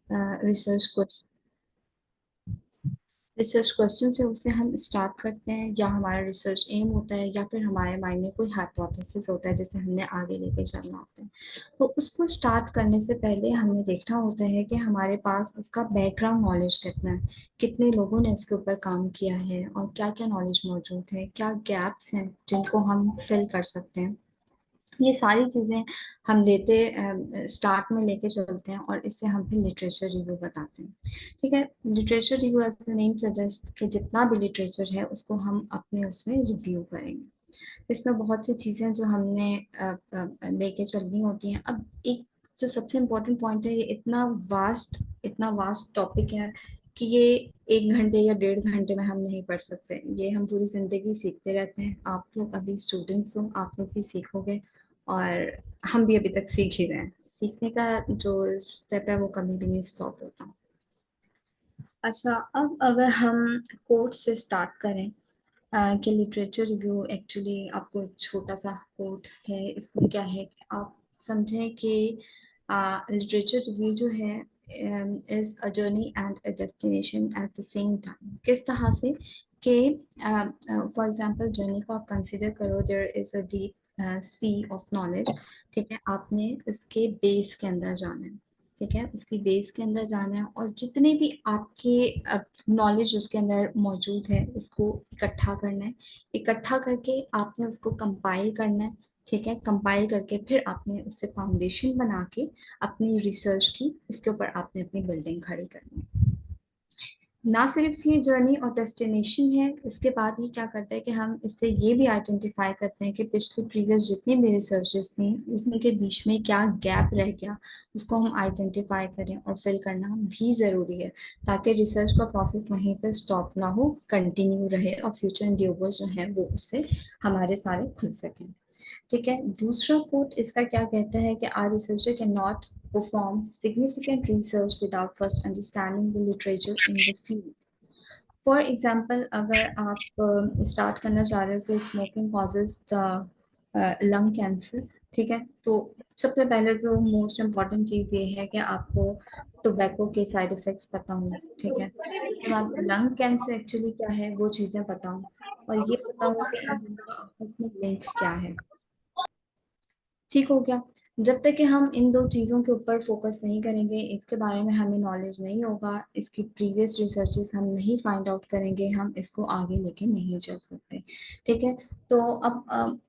Research question research question से उसे हम स्टार्ट करते हैं, या हमारा रिसर्च एम होता है, या फिर हमारे माइंड में कोई हाइपोथेसिस होता है जिसे हमने आगे लेके चलना होता है। तो उसको स्टार्ट करने से पहले हमने देखना होता है कि हमारे पास उसका बैकग्राउंड नॉलेज कितना है, कितने लोगों ने इसके ऊपर काम किया है, और क्या क्या नॉलेज मौजूद है, क्या गैप्स हैं जिनको हम फिल कर सकते हैं। ये सारी चीजें हम लेते स्टार्ट में लेके चलते हैं, और इससे हम फिर लिटरेचर रिव्यू बताते हैं। ठीक है। लिटरेचर रिव्यू ऐसे नेम सजेस्ट कि जितना भी लिटरेचर है उसको हम अपने उसमें रिव्यू करेंगे। इसमें बहुत सी चीजें जो हमने लेके चलनी होती हैं। अब एक जो सबसे इम्पोर्टेंट पॉइंट है, ये इतना वास्ट टॉपिक है कि ये 1 घंटे या 1.5 घंटे में हम नहीं पढ़ सकते। ये हम पूरी जिंदगी सीखते रहते हैं। आप लोग अभी स्टूडेंट्स हो, आप लोग भी सीखोगे, और हम भी अभी तक सीख ही रहे हैं। सीखने का जो स्टेप है वो कभी भी नहीं स्टॉप होता। अच्छा, अब अगर हम कोट से स्टार्ट करें, कि लिटरेचर रिव्यू एक्चुअली आपको एक छोटा सा कोट है। इसमें क्या है कि आप समझें कि लिटरेचर रिव्यू जो है is a journey and a destination at the same time. किस तरह से कि फॉर एग्जांपल जर्नी को आप कंसिडर करो, there is a deep sea of knowledge. ठीक है, आपने इसके बेस के अंदर जाना है। ठीक है, उसकी बेस के अंदर जाना है, और जितने भी आपके नॉलेज उसके अंदर मौजूद है उसको इकट्ठा करना है। इकट्ठा करके आपने उसको कंपाइल करना है। ठीक है, कंपाइल करके फिर आपने उससे फाउंडेशन बना के अपनी रिसर्च की उसके ऊपर आपने अपनी बिल्डिंग खड़ी करनी है। ना सिर्फ ये जर्नी और डेस्टिनेशन है, इसके बाद ये क्या करता है कि हम इससे ये भी आइडेंटिफाई करते हैं कि पिछले प्रीवियस जितनी भी रिसर्चेस थी उनके बीच में क्या गैप रह गया, उसको हम आइडेंटिफाई करें और फिल करना भी ज़रूरी है, ताकि रिसर्च का प्रोसेस वहीं पर स्टॉप ना हो, कंटिन्यू रहे, और फ्यूचर इंडियोवर्स जो हैं वो उससे हमारे सारे खुल सकें। ठीक है। दूसरा कोट इसका क्या कहता है कि our researcher can not perform significant research without first understanding the literature in the field. For example, अगर आप स्टार्ट करना चाह रहे हो कि smoking causes the lung cancer. ठीक है, तो सबसे पहले तो मोस्ट इम्पॉर्टेंट चीज़ ये है कि आपको टोबैको के साइड इफ़ेक्ट्स पता हों। ठीक है, उसके बाद लंग कैंसर एक्चुअली क्या है वो चीज़ें पता हों, और ये पता हो कि इन दोनों का आपस में लिंक क्या है। ठीक हो गया। जब तक कि हम इन दो चीज़ों के ऊपर फोकस नहीं करेंगे, इसके बारे में हमें नॉलेज नहीं होगा, इसकी प्रीवियस रिसर्चेस हम नहीं फाइंड आउट करेंगे, हम इसको आगे लेके नहीं चल सकते। ठीक है। तो अब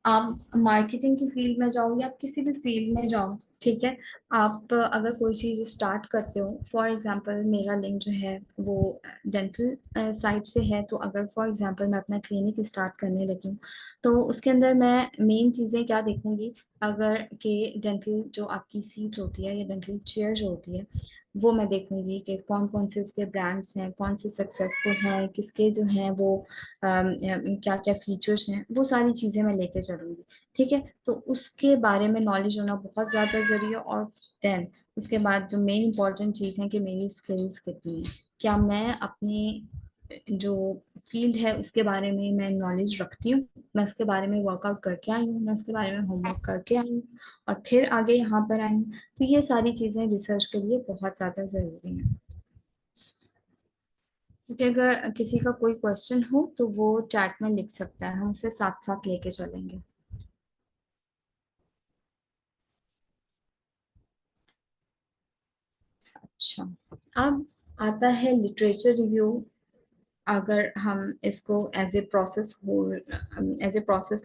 आप मार्केटिंग की फील्ड में जाओ या किसी भी फील्ड में जाओ। ठीक है, आप अगर कोई चीज़ स्टार्ट करते हो, फॉर एग्जांपल मेरा लिंक जो है वो डेंटल साइड से है, तो अगर फॉर एग्जांपल मैं अपना क्लिनिक स्टार्ट करने लगी हूँ, तो उसके अंदर मैं मेन चीज़ें क्या देखूंगी। अगर कि डेंटल जो आपकी सीट होती है या डेंटल चेयर जो होती है, वो मैं देखूंगी कि कौन कौन से इसके ब्रांड्स हैं, कौन से सक्सेसफुल हैं, किसके जो हैं वो क्या क्या फीचर्स हैं, वो सारी चीज़ें मैं लेके चलूंगी। ठीक है, तो उसके बारे में नॉलेज होना बहुत ज़्यादा ज़रूरी है। और देन उसके बाद जो मेन इंपॉर्टेंट चीज़ है कि मेरी स्किल्स कितनी है, क्या मैं अपनी जो फील्ड है उसके बारे में मैं नॉलेज रखती हूँ, मैं उसके बारे में वर्कआउट करके आई हूँ, मैं उसके बारे में होमवर्क करके आई हूँ, और फिर आगे यहाँ पर आई हूँ। तो ये सारी चीज़ें रिसर्च के लिए बहुत ज़्यादा ज़रूरी हैं। क्योंकि अगर किसी का कोई क्वेश्चन हो तो वो चैट में लिख सकता है, हम उसे साथ साथ लेके चलेंगे। अच्छा, अब आता है लिटरेचर रिव्यू। अगर हम इसको एज ए प्रोसेस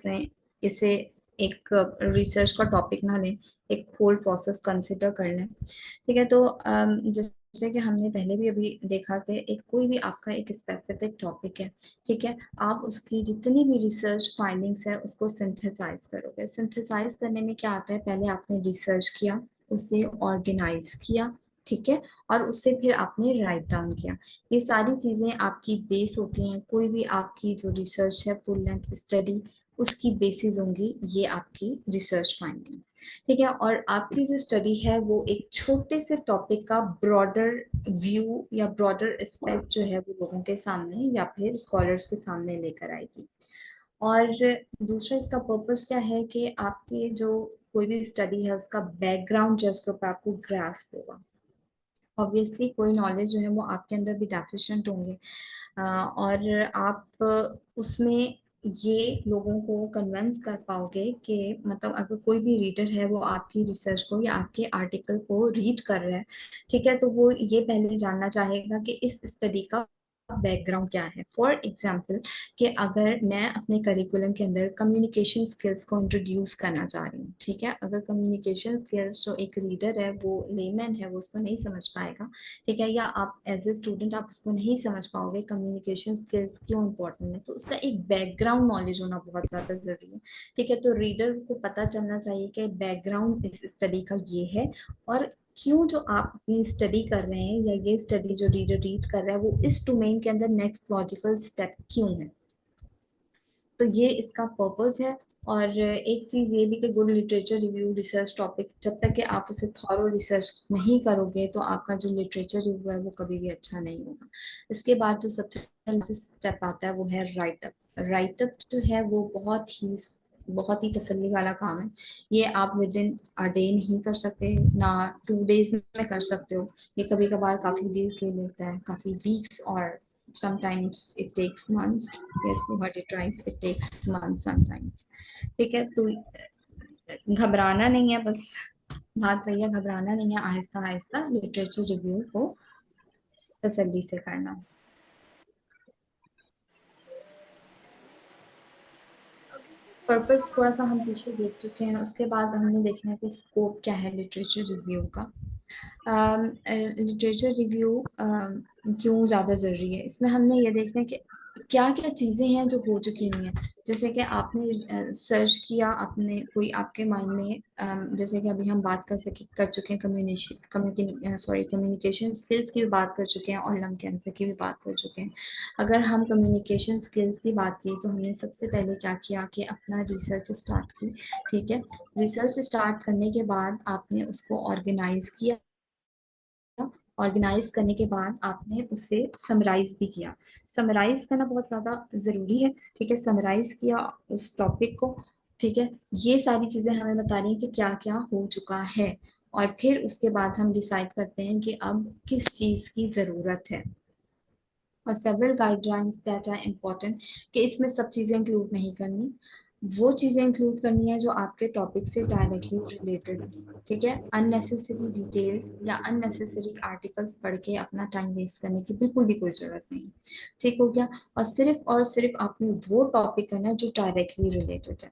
लें, इसे एक रिसर्च का टॉपिक ना लें, एक होल प्रोसेस कंसिडर कर लें। ठीक है, तो जैसे कि हमने पहले भी अभी देखा कि एक कोई भी आपका एक स्पेसिफिक टॉपिक है। ठीक है, आप उसकी जितनी भी रिसर्च फाइंडिंग्स है उसको सिंथेसाइज करोगे। सिंथेसाइज करने में क्या आता है, पहले आपने रिसर्च किया, उसे ऑर्गेनाइज किया। ठीक है, और उससे फिर आपने राइट डाउन किया। ये सारी चीजें आपकी बेस होती हैं। कोई भी आपकी जो रिसर्च है, फुल लेंथ स्टडी, उसकी बेसिस होंगी ये आपकी रिसर्च फाइंडिंग्स। ठीक है, और आपकी जो स्टडी है वो एक छोटे से टॉपिक का ब्रॉडर व्यू या ब्रॉडर एस्पेक्ट जो है वो लोगों के सामने या फिर स्कॉलर्स के सामने लेकर आएगी। और दूसरा इसका पर्पस क्या है कि आपके जो कोई भी स्टडी है उसका बैकग्राउंड जो है उसके ऊपर आपको ग्रास्प होगा। ऑब्वियसली कोई नॉलेज जो है वो आपके अंदर भी डेफिशिएंट होंगे। और आप उसमें ये लोगों को कन्विंस कर पाओगे कि मतलब अगर कोई भी रीडर है वो आपकी रिसर्च को या आपके आर्टिकल को रीड कर रहा है, ठीक है, तो वो ये पहले जानना चाहेगा कि इस स्टडी का बैकग्राउंड क्या है। फॉर एग्जाम्पल, कि अगर मैं अपने करिकुलम के अंदर कम्युनिकेशन स्किल्स को इंट्रोड्यूस करना चाह रही हूँ, ठीक है, अगर कम्युनिकेशन स्किल्स जो एक रीडर है वो लेमैन है वो उसको नहीं समझ पाएगा, ठीक है, या आप एज ए स्टूडेंट आप उसको नहीं समझ पाओगे कम्युनिकेशन स्किल्स क्यों इंपॉर्टेंट है, तो उसका एक बैकग्राउंड नॉलेज होना बहुत ज्यादा जरूरी है। ठीक है, तो रीडर को पता चलना चाहिए कि बैकग्राउंड इस स्टडी का ये है, और क्यों जो आप अपनी स्टडी कर रहे हैं या ये स्टडी जो रीडर रीड कर रहा है वो इस डोमेन के अंदर नेक्स्ट लॉजिकल स्टेप क्यों है। तो ये इसका पर्पस है। और एक चीज ये भी कि good literature review research topic, जब तक कि आप उसे थॉरो रिसर्च नहीं करोगे तो आपका जो लिटरेचर रिव्यू है वो कभी भी अच्छा नहीं होगा। इसके बाद जो सबसे स्टेप आता है वो है राइटअप। राइटअप जो है वो बहुत ही तसल्ली वाला काम है। ये आप विद इन अ डे नहीं कर सकते, ना 2 डेज में कर सकते हो। ये कभी कभार काफी डेज ले लेता है, काफी वीक्स, और sometimes it takes months. Yes, you heard it right, it takes months sometimes। ठीक है, तो घबराना नहीं है, बस बात वही है, घबराना नहीं है, आहिस्ता आहिस्ता लिटरेचर रिव्यू को तसल्ली से करना। पर्पस थोड़ा सा हम पीछे देख चुके हैं, उसके बाद हमने देखना है कि स्कोप क्या है लिटरेचर रिव्यू का। लिटरेचर रिव्यू क्यों ज़्यादा ज़रूरी है, इसमें हमने ये देखना है कि क्या क्या चीज़ें हैं जो हो चुकी नहीं है। जैसे कि आपने सर्च किया, आपने कोई आपके माइंड में जैसे कि अभी हम बात कर चुके हैं कम्युनिकेशन स्किल्स की भी बात कर चुके हैं और लंग कैंसर की भी बात कर चुके हैं। अगर हम कम्युनिकेशन स्किल्स की बात की तो हमने सबसे पहले क्या किया कि अपना रिसर्च स्टार्ट की। ठीक है, रिसर्च स्टार्ट करने के बाद आपने उसको ऑर्गेनाइज किया, ऑर्गेनाइज करने के बाद आपने उसे समराइज भी किया। समराइज करना बहुत ज़्यादा ज़रूरी है। ठीक है, समराइज किया उस टॉपिक को। ठीक है, ये सारी चीज़ें हमें बता रही हैं कि क्या क्या हो चुका है, और फिर उसके बाद हम डिसाइड करते हैं कि अब किस चीज़ की ज़रूरत है। और several guidelines that are important, कि इसमें सब चीज़ें इंक्लूड नहीं करनी, वो चीज़ें इंक्लूड करनी है जो आपके टॉपिक से डायरेक्टली रिलेटेड है। ठीक है, अननेसेसरी डिटेल्स या अननेसेसरी आर्टिकल्स पढ़ के अपना टाइम वेस्ट करने की बिल्कुल भी कोई ज़रूरत नहीं है। ठीक हो गया, और सिर्फ आपने वो टॉपिक करना है जो डायरेक्टली रिलेटेड है।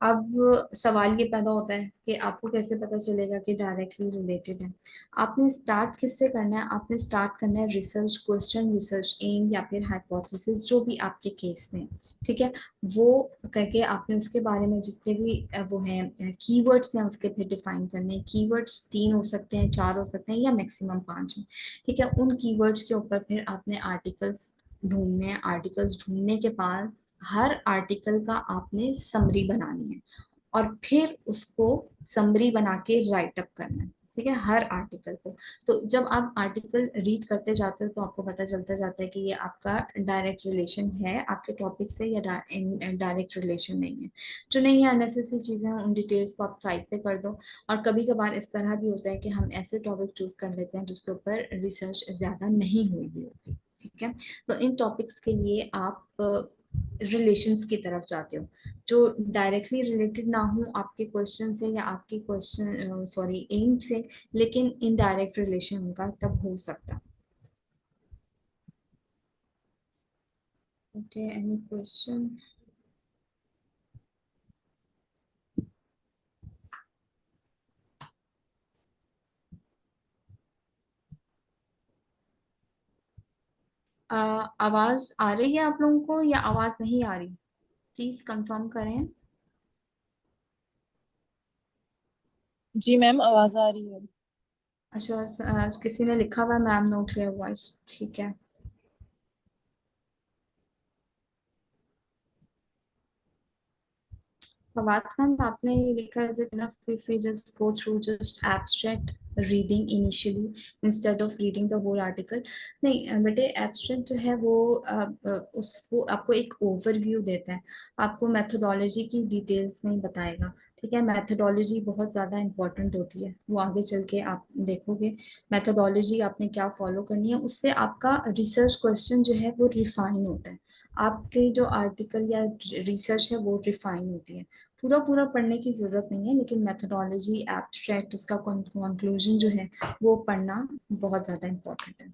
अब सवाल ये पैदा होता है कि आपको कैसे पता चलेगा कि डायरेक्टली रिलेटेड है। आपने स्टार्ट किससे करना है, आपने स्टार्ट करना है रिसर्च क्वेश्चन, रिसर्च एम या फिर हाइपोथेसिस, जो भी आपके केस में। ठीक है, वो करके आपने उसके बारे में जितने भी वो हैं कीवर्ड्स हैं उसके फिर डिफाइन करने हैं। कीवर्ड्स 3 हो सकते हैं, 4 हो सकते हैं, या मैक्सिमम 5 हैं। ठीक है, उन कीवर्ड्स के ऊपर फिर आपने आर्टिकल्स ढूंढने हैं। आर्टिकल्स ढूंढने के बाद हर आर्टिकल का आपने समरी बनानी है, और फिर उसको समरी बना के राइट अप करना है। ठीक है, हर आर्टिकल को। तो जब आप आर्टिकल रीड करते जाते हो तो आपको पता चलता जाता है कि ये आपका डायरेक्ट रिलेशन है आपके टॉपिक से या डायरेक्ट रिलेशन नहीं है। जो नहीं है, अननेसेसरी चीजें हैं, उन डिटेल्स को आप साइड पे कर दो। और कभी कभार इस तरह भी होता है कि हम ऐसे टॉपिक चूज कर लेते हैं जिसके ऊपर रिसर्च ज्यादा नहीं हुई भी होती। ठीक है, तो इन टॉपिक्स के लिए आप रिलेशंस की तरफ जाते हो, जो डायरेक्टली रिलेटेड ना हो आपके क्वेश्चन से या आपके क्वेश्चन सॉरी एम से, लेकिन इनडायरेक्ट रिलेशन उनका तब हो सकता। Okay, any question? आवाज आ रही है आप लोगों को या आवाज नहीं आ रही? प्लीज कंफर्म करें। जी मैम, आवाज आ रही है। अच्छा, किसी ने लिखा हुआ है मैम नो क्लियर वॉइस, ठीक है। फवाद खान, आपने ये लिखा है, is it enough if we just go through just abstract reading initially instead of reading the whole article? नहीं बेटे, एब्स्ट्रैक्ट जो है वो उसको आपको एक ओवरव्यू देता है, आपको मेथोडोलॉजी की डिटेल्स नहीं बताएगा। ठीक है, मैथडोलॉजी बहुत ज़्यादा इंपॉर्टेंट होती है, वो आगे चल के आप देखोगे। मैथडोलॉजी आपने क्या फॉलो करनी है, उससे आपका रिसर्च क्वेश्चन जो है वो रिफाइन होता है, आपके जो आर्टिकल या रिसर्च है वो रिफाइन होती है। पूरा पूरा पढ़ने की जरूरत नहीं है, लेकिन मैथडोलॉजी, एब्स्ट्रैक्ट, उसका कंक्लूजन जो है वो पढ़ना बहुत ज़्यादा इंपॉर्टेंट है।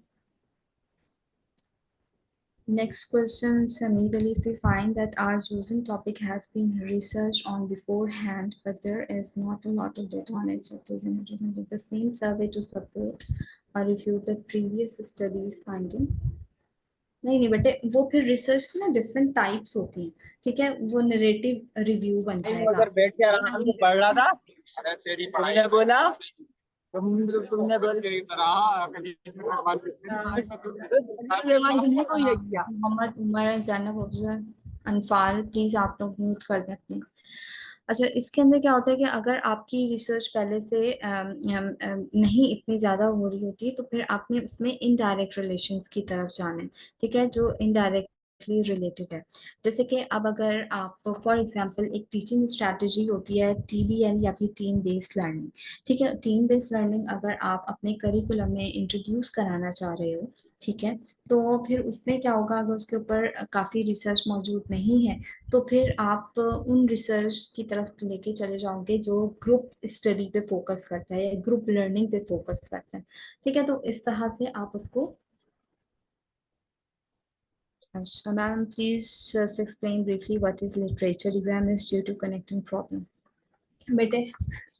Next question, Samir Ali, if we find that our chosen topic has been researched on beforehand, but there is not a lot of data on it, so it is interesting to the same survey to support or refute the previous studies finding. नहीं नहीं बेटे, वो फिर research की ना different types होती हैं, ठीक है, वो नरेटिव रिव्यू बन जाएगा। उधर बैठ के आराम से पढ़ रहा था। अरे तेरी पढ़ाई ने बोला तुमने बोल तेरी तरह कोई है क्या। मोहम्मद उमर, जैनब अफजल, अनफाल, प्लीज आप लोग म्यूट कर देते हैं। अच्छा, इसके अंदर क्या होता है कि अगर आपकी रिसर्च पहले से नहीं इतनी ज्यादा हो रही होती है, तो फिर आपने उसमें इनडायरेक्ट रिलेशंस की तरफ जाना है, ठीक है, जो इनडायरेक्टली रिलेटेड है। जैसे कि अब अगर आप फॉर एग्जांपल एक टीचिंग स्ट्रैटेजी होती है TBL या फिर टीम बेस्ड लर्निंग, ठीक है, टीम बेस्ड लर्निंग अगर आप अपने करिकुलम में इंट्रोड्यूस कराना चाह रहे हो, ठीक है, तो फिर उसमें क्या होगा, अगर उसके ऊपर काफी रिसर्च मौजूद नहीं है, तो फिर आप उन रिसर्च की तरफ लेके चले जाओगे जो ग्रुप स्टडी पे फोकस करता है या ग्रुप लर्निंग पे फोकस करता है, ठीक है, तो इस तरह से आप उसको। अच्छा ma'am, please just explain briefly what is literature review, I missed due to connecting problem. बेटे,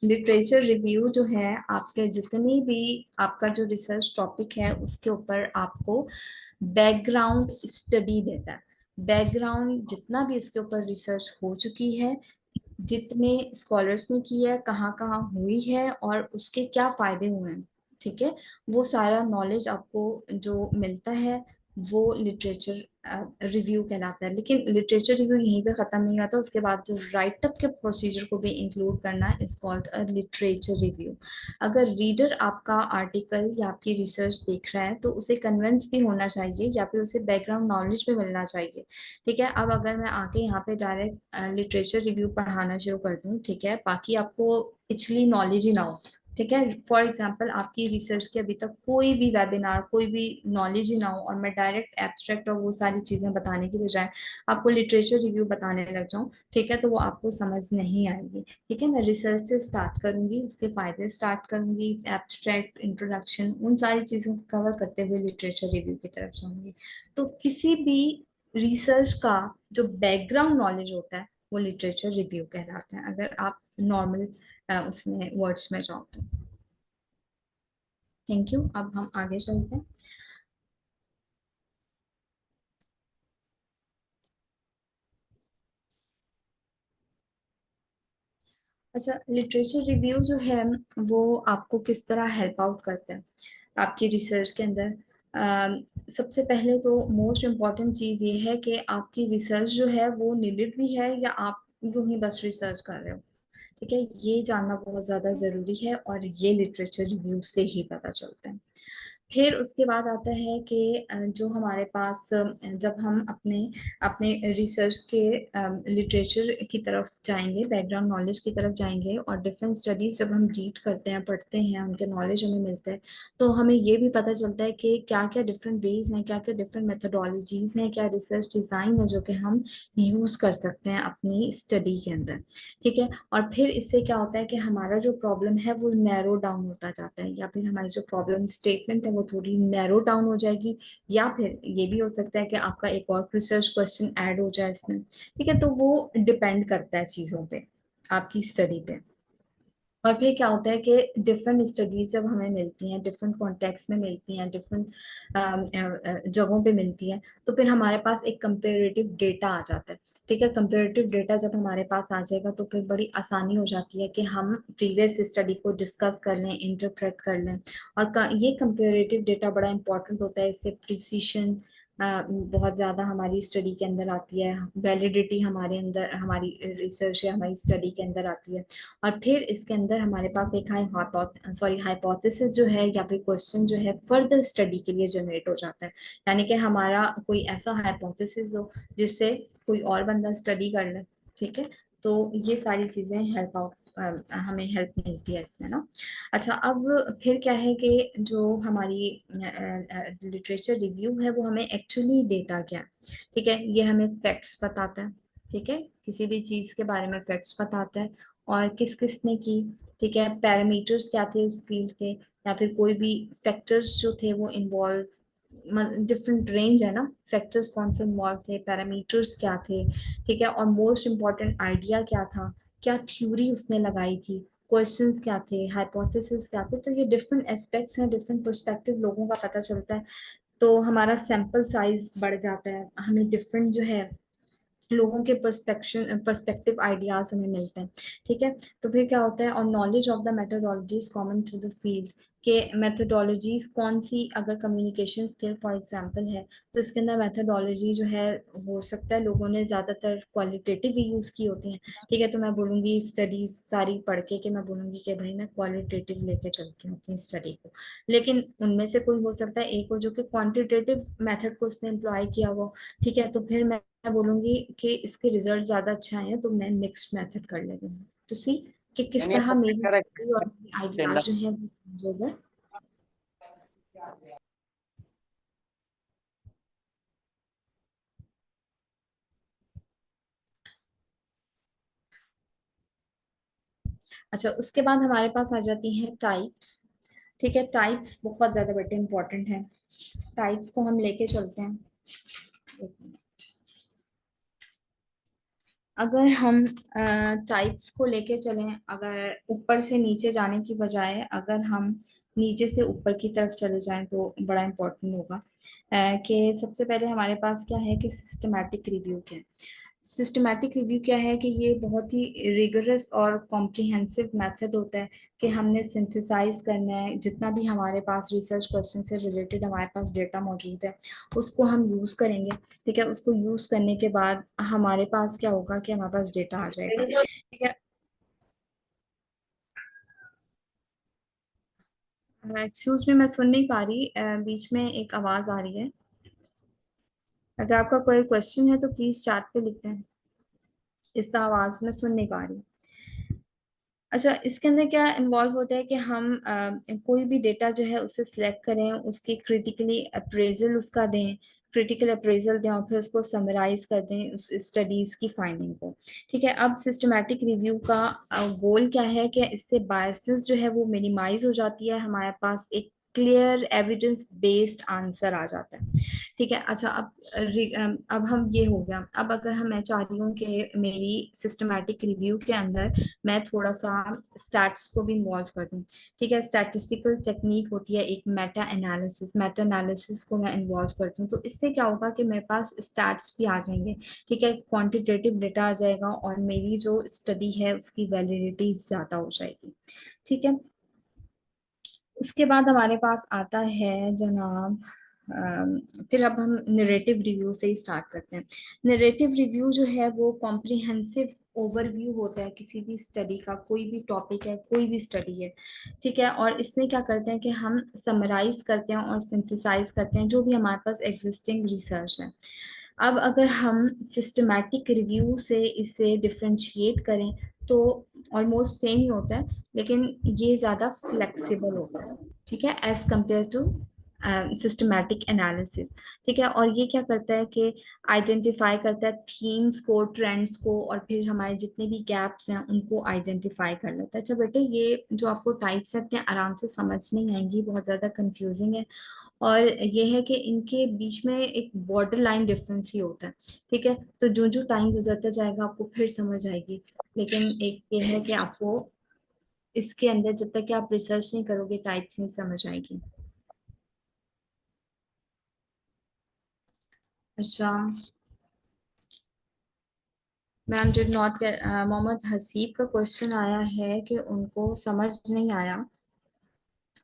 लिटरेचर रिव्यू जो है आपके जितनी भी आपका जो रिसर्च टॉपिक है उसके ऊपर आपको बैकग्राउंड स्टडी देता है। बैकग्राउंड जितना भी इसके ऊपर रिसर्च हो चुकी है, जितने स्कॉलर्स ने की है, कहाँ कहाँ हुई है और उसके क्या फायदे हुए हैं, ठीक है, वो सारा नॉलेज आपको जो मिलता है वो लिटरेचर रिव्यू कहलाता है। लेकिन लिटरेचर रिव्यू यहीं पे खत्म नहीं होता, उसके बाद जो राइट अप के प्रोसीजर को भी इंक्लूड करना is called a literature review. अगर रीडर आपका आर्टिकल या आपकी रिसर्च देख रहा है तो उसे कन्विंस भी होना चाहिए या फिर उसे बैकग्राउंड नॉलेज भी मिलना चाहिए, ठीक है। अब अगर मैं आके यहाँ पे डायरेक्ट लिटरेचर रिव्यू पढ़ाना शुरू कर दूँ, ठीक है, बाकी आपको पिछली नॉलेज ही ना हो, ठीक है, फॉर एग्जाम्पल आपकी रिसर्च की अभी तक कोई भी वेबिनार, कोई भी नॉलेज ही ना हो, और मैं डायरेक्ट एब्स्ट्रैक्ट और वो सारी चीजें बताने की बजाय आपको लिटरेचर रिव्यू बताने लग जाऊं, ठीक है, तो वो आपको समझ नहीं आएगी, ठीक है। मैं रिसर्च से स्टार्ट करूंगी, उसके फायदे स्टार्ट करूंगी, एब्स्ट्रैक्ट, इंट्रोडक्शन, उन सारी चीजों को कवर करते हुए लिटरेचर रिव्यू की तरफ जाऊंगी। तो किसी भी रिसर्च का जो बैकग्राउंड नॉलेज होता है वो लिटरेचर रिव्यू कहलाता है, अगर आप नॉर्मल उसमें वर्ड्स में जाओ तो। थैंक यू, अब हम आगे चलते हैं। अच्छा, लिटरेचर रिव्यू जो है वो आपको किस तरह हेल्प आउट करता है आपकी रिसर्च के अंदर। सबसे पहले तो मोस्ट इम्पॉर्टेंट चीज़ ये है कि आपकी रिसर्च जो है वो नीडेड भी है या आप यूं ही बस रिसर्च कर रहे हो, ठीक है, ये जानना बहुत ज़्यादा ज़रूरी है और ये लिटरेचर रिव्यू से ही पता चलता है। फिर उसके बाद आता है कि जो हमारे पास जब हम अपने अपने रिसर्च के लिटरेचर की तरफ जाएंगे, बैकग्राउंड नॉलेज की तरफ जाएंगे और डिफरेंट स्टडीज जब हम रीड करते हैं, पढ़ते हैं, उनके नॉलेज हमें मिलता है, तो हमें ये भी पता चलता है कि क्या क्या डिफरेंट वेज हैं, क्या क्या डिफरेंट मेथडोलॉजीज हैं, क्या रिसर्च डिज़ाइन है जो कि हम यूज़ कर सकते हैं अपनी स्टडी के अंदर, ठीक है। और फिर इससे क्या होता है कि हमारा जो प्रॉब्लम है वो नैरो डाउन होता जाता है, या फिर हमारी जो प्रॉब्लम स्टेटमेंट है वो थोड़ी नैरो डाउन हो जाएगी, या फिर ये भी हो सकता है कि आपका एक और रिसर्च क्वेश्चन ऐड हो जाए इसमें, ठीक है, तो वो डिपेंड करता है चीज़ों पे, आपकी स्टडी पे। और फिर क्या होता है कि डिफरेंट स्टडीज जब हमें मिलती हैं, डिफरेंट कॉन्टेक्स्ट में मिलती हैं, डिफरेंट जगहों पे मिलती हैं, तो फिर हमारे पास एक कंपेरेटिव डेटा आ जाता है, ठीक है। कंपेरेटिव डेटा जब हमारे पास आ जाएगा तो फिर बड़ी आसानी हो जाती है कि हम प्रीवियस स्टडी को डिस्कस कर लें, इंटरप्रेट कर लें। और ये कंपेरेटिव डेटा बड़ा इंपॉर्टेंट होता है, इससे प्रिसीशन बहुत ज़्यादा हमारी स्टडी के अंदर आती है, वैलिडिटी हमारे अंदर, हमारी रिसर्च या हमारी स्टडी के अंदर आती है। और फिर इसके अंदर हमारे पास एक हाइपोथेसिस जो है या फिर क्वेश्चन जो है फर्दर स्टडी के लिए जनरेट हो जाता है, यानी कि हमारा कोई ऐसा हाइपोथेसिस हो जिससे कोई और बंदा स्टडी कर ले, ठीक है, तो ये सारी चीजें हेल्प आउट हमें हेल्प मिलती है इसमें ना। अच्छा, अब फिर क्या है कि जो हमारी लिटरेचर रिव्यू है वो हमें एक्चुअली देता क्या, ठीक है, ये हमें फैक्ट्स बताता है, ठीक है, किसी भी चीज के बारे में फैक्ट्स बताता है, और किस किस ने की, ठीक है, पैरामीटर्स क्या थे उस फील्ड के, या फिर कोई भी फैक्टर्स जो थे वो इन्वॉल्व, डिफरेंट रेंज है ना, फैक्टर्स कौन से इन्वॉल्व थे, पैरामीटर्स क्या थे, ठीक है, और मोस्ट इम्पॉर्टेंट आइडिया क्या था, क्या थ्योरी उसने लगाई थी, क्वेश्चंस क्या थे, हाइपोथेसिस क्या थे। तो ये डिफरेंट एस्पेक्ट्स हैं, डिफरेंट पर्सपेक्टिव लोगों का पता चलता है, तो हमारा सैंपल साइज बढ़ जाता है, हमें डिफरेंट जो है लोगों के पर्सपेक्टिव आइडियाज हमें मिलते हैं, ठीक है। तो फिर क्या होता है, और knowledge of the methodologies common to the field, के मेथोडोलॉजीज कौन सी, अगर कम्युनिकेशन स्किल फॉर एग्जांपल है तो इसके अंदर मेथोडोलॉजी जो है, हो सकता है लोगों ने ज्यादातर क्वालिटेटिव ही यूज की होती हैं, ठीक है, तो मैं बोलूंगी स्टडीज सारी पढ़ के कि मैं बोलूंगी कि भाई मैं क्वालिटेटिव लेके चलती हूँ अपनी स्टडी को, लेकिन उनमें से कोई हो सकता है एक हो जो कि क्वांटिटेटिव मेथड को उसने एम्प्लॉय किया हो, ठीक है, तो फिर मैं बोलूंगी कि इसके रिजल्ट ज्यादा अच्छे आए हैं तो मैं मिक्स्ड मेथड कर लेती हूँ, तो सी कि किस यानी तरह सबसे मेरी करेक्ट स्टडी और आइडियाज जो है वो जो है। अच्छा, उसके बाद हमारे पास आ जाती हैं टाइप्स, ठीक है, टाइप्स बहुत ज्यादा बड़े इंपॉर्टेंट है, टाइप्स को हम लेके चलते हैं। एक मिनट। अगर हम टाइप्स को लेके चलें, अगर ऊपर से नीचे जाने की बजाय अगर हम नीचे से ऊपर की तरफ चले जाएं तो बड़ा इम्पोर्टेंट होगा, कि सबसे पहले हमारे पास क्या है कि सिस्टमैटिक रिव्यू क्या है। सिस्टमैटिक रिव्यू क्या है कि ये बहुत ही रिगरस और कॉम्प्रिहेंसिव मेथड होता है कि हमने सिंथेसाइज करना है जितना भी हमारे पास रिसर्च क्वेश्चन से रिलेटेड हमारे पास डेटा मौजूद है, उसको हम यूज करेंगे, ठीक है, उसको यूज करने के बाद हमारे पास क्या होगा कि हमारे पास डेटा आ जाएगा, ठीक है। एक्सक्यूज मी, मैं सुन नहीं पा रही, बीच में एक आवाज आ रही है, अगर आपका कोई क्वेश्चन है तो प्लीज चैट पे लिखते हैं, इस आवाज में सुन नहीं पा रही। अच्छा, इसके अंदर क्या इन्वॉल्व होता है कि हम कोई भी डेटा जो है उसे सिलेक्ट करें, उसकी क्रिटिकली अप्रेजल उसका दें, क्रिटिकल अप्रेजल दें और फिर उसको समराइज कर दें उस स्टडीज की फाइंडिंग को, ठीक है। अब सिस्टमैटिक रिव्यू का गोल क्या है कि इससे बायसेस जो है वो मिनिमाइज हो जाती है, हमारे पास एक क्लियर एविडेंस बेस्ड आंसर आ जाता है, ठीक है। अच्छा, अब हम ये हो गया, अब अगर हम मैं चाह रही हूँ कि मेरी सिस्टमैटिक रिव्यू के अंदर मैं थोड़ा सा स्टैट्स को भी इन्वॉल्व कर दूं, ठीक है, स्टैटिस्टिकल टेक्निक होती है एक मेटा एनालिसिस को मैं इन्वॉल्व करती हूँ, तो इससे क्या होगा कि मेरे पास स्टैट्स भी आ जाएंगे, ठीक है, क्वांटिटेटिव डेटा आ जाएगा और मेरी जो स्टडी है उसकी वैलिडिटी ज्यादा हो जाएगी, ठीक है। उसके बाद हमारे पास आता है जनाब, फिर अब हम नरेटिव रिव्यू से ही स्टार्ट करते हैं। नरेटिव रिव्यू जो है वो कॉम्प्रिहेंसिव ओवरव्यू होता है किसी भी स्टडी का, कोई भी टॉपिक है, कोई भी स्टडी है, ठीक है, और इसमें क्या करते हैं कि हम समराइज करते हैं और सिंथेसाइज करते हैं जो भी हमारे पास एग्जिस्टिंग रिसर्च है। अब अगर हम सिस्टमैटिक रिव्यू से इसे डिफ्रेंशिएट करें तो ऑलमोस्ट सेम ही होता है, लेकिन ये ज़्यादा फ्लेक्सिबल होता है, ठीक है, as compare to systematic analysis, ठीक है, और ये क्या करता है कि आइडेंटिफाई करता है थीम्स को, ट्रेंड्स को, और फिर हमारे जितने भी गैप्स हैं उनको आइडेंटिफाई कर लेता है। अच्छा बेटे, ये जो आपको टाइप्स हैं इतने आराम से समझ नहीं आएंगी, बहुत ज़्यादा कंफ्यूजिंग है, और ये है कि इनके बीच में एक बॉर्डर लाइन डिफरेंस ही होता है, ठीक है, तो जो जो टाइम गुजरता जाएगा आपको फिर समझ आएगी, लेकिन एक ये है कि आपको इसके अंदर जब तक कि आप रिसर्च नहीं करोगे टाइप्स नहीं समझ आएगी। अच्छा, ma'am did not, Mohammad Haseeb का क्वेश्चन आया है कि उनको समझ नहीं आया।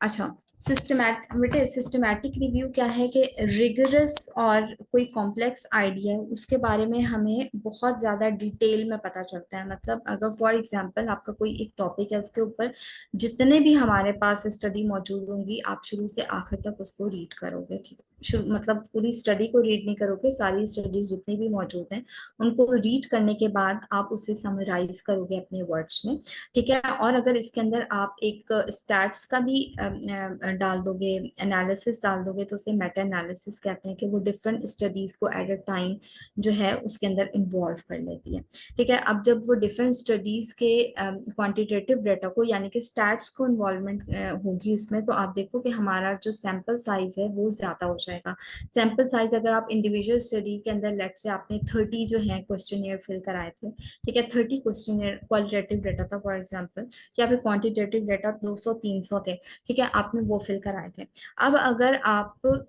अच्छा, बेटे सिस्टमैटिक रिव्यू क्या है कि रिगरस और कोई कॉम्प्लेक्स आइडिया है उसके बारे में हमें बहुत ज्यादा डिटेल में पता चलता है, मतलब अगर फॉर एग्जांपल आपका कोई एक टॉपिक है उसके ऊपर जितने भी हमारे पास स्टडी मौजूद होंगी आप शुरू से आखिर तक उसको रीड करोगे, ठीक है। मतलब पूरी स्टडी को रीड नहीं करोगे, सारी स्टडीज जितनी भी मौजूद हैं उनको रीड करने के बाद आप उसे समराइज करोगे अपने वर्ड्स में, ठीक है। और अगर इसके अंदर आप एक स्टैट्स का भी डाल दोगे, एनालिसिस डाल दोगे, तो उसे मेटा एनालिसिस कहते हैं, कि वो डिफरेंट स्टडीज को एट अ टाइम जो है उसके अंदर इन्वॉल्व कर लेती है, ठीक है। अब जब वो डिफरेंट स्टडीज के क्वांटिटेटिव डेटा को यानी कि स्टैट्स को इन्वॉल्वमेंट होगी उसमें, तो आप देखो कि हमारा जो सैंपल साइज है वो ज्यादा हो जाएगा। सैंपल साइज अगर आप इंडिविजुअल स्टडी के अंदर लेट से आपने 30 जो है क्वेश्चनियर फिल कराए थे, ठीक है, 30 क्वेश्चनियर क्वालिटेटिव डेटा था फॉर एग्जांपल, या फिर क्वांटिटेटिव डेटा 200 300 थे, ठीक है, आपने वो फिल कराए थे। अब अगर आप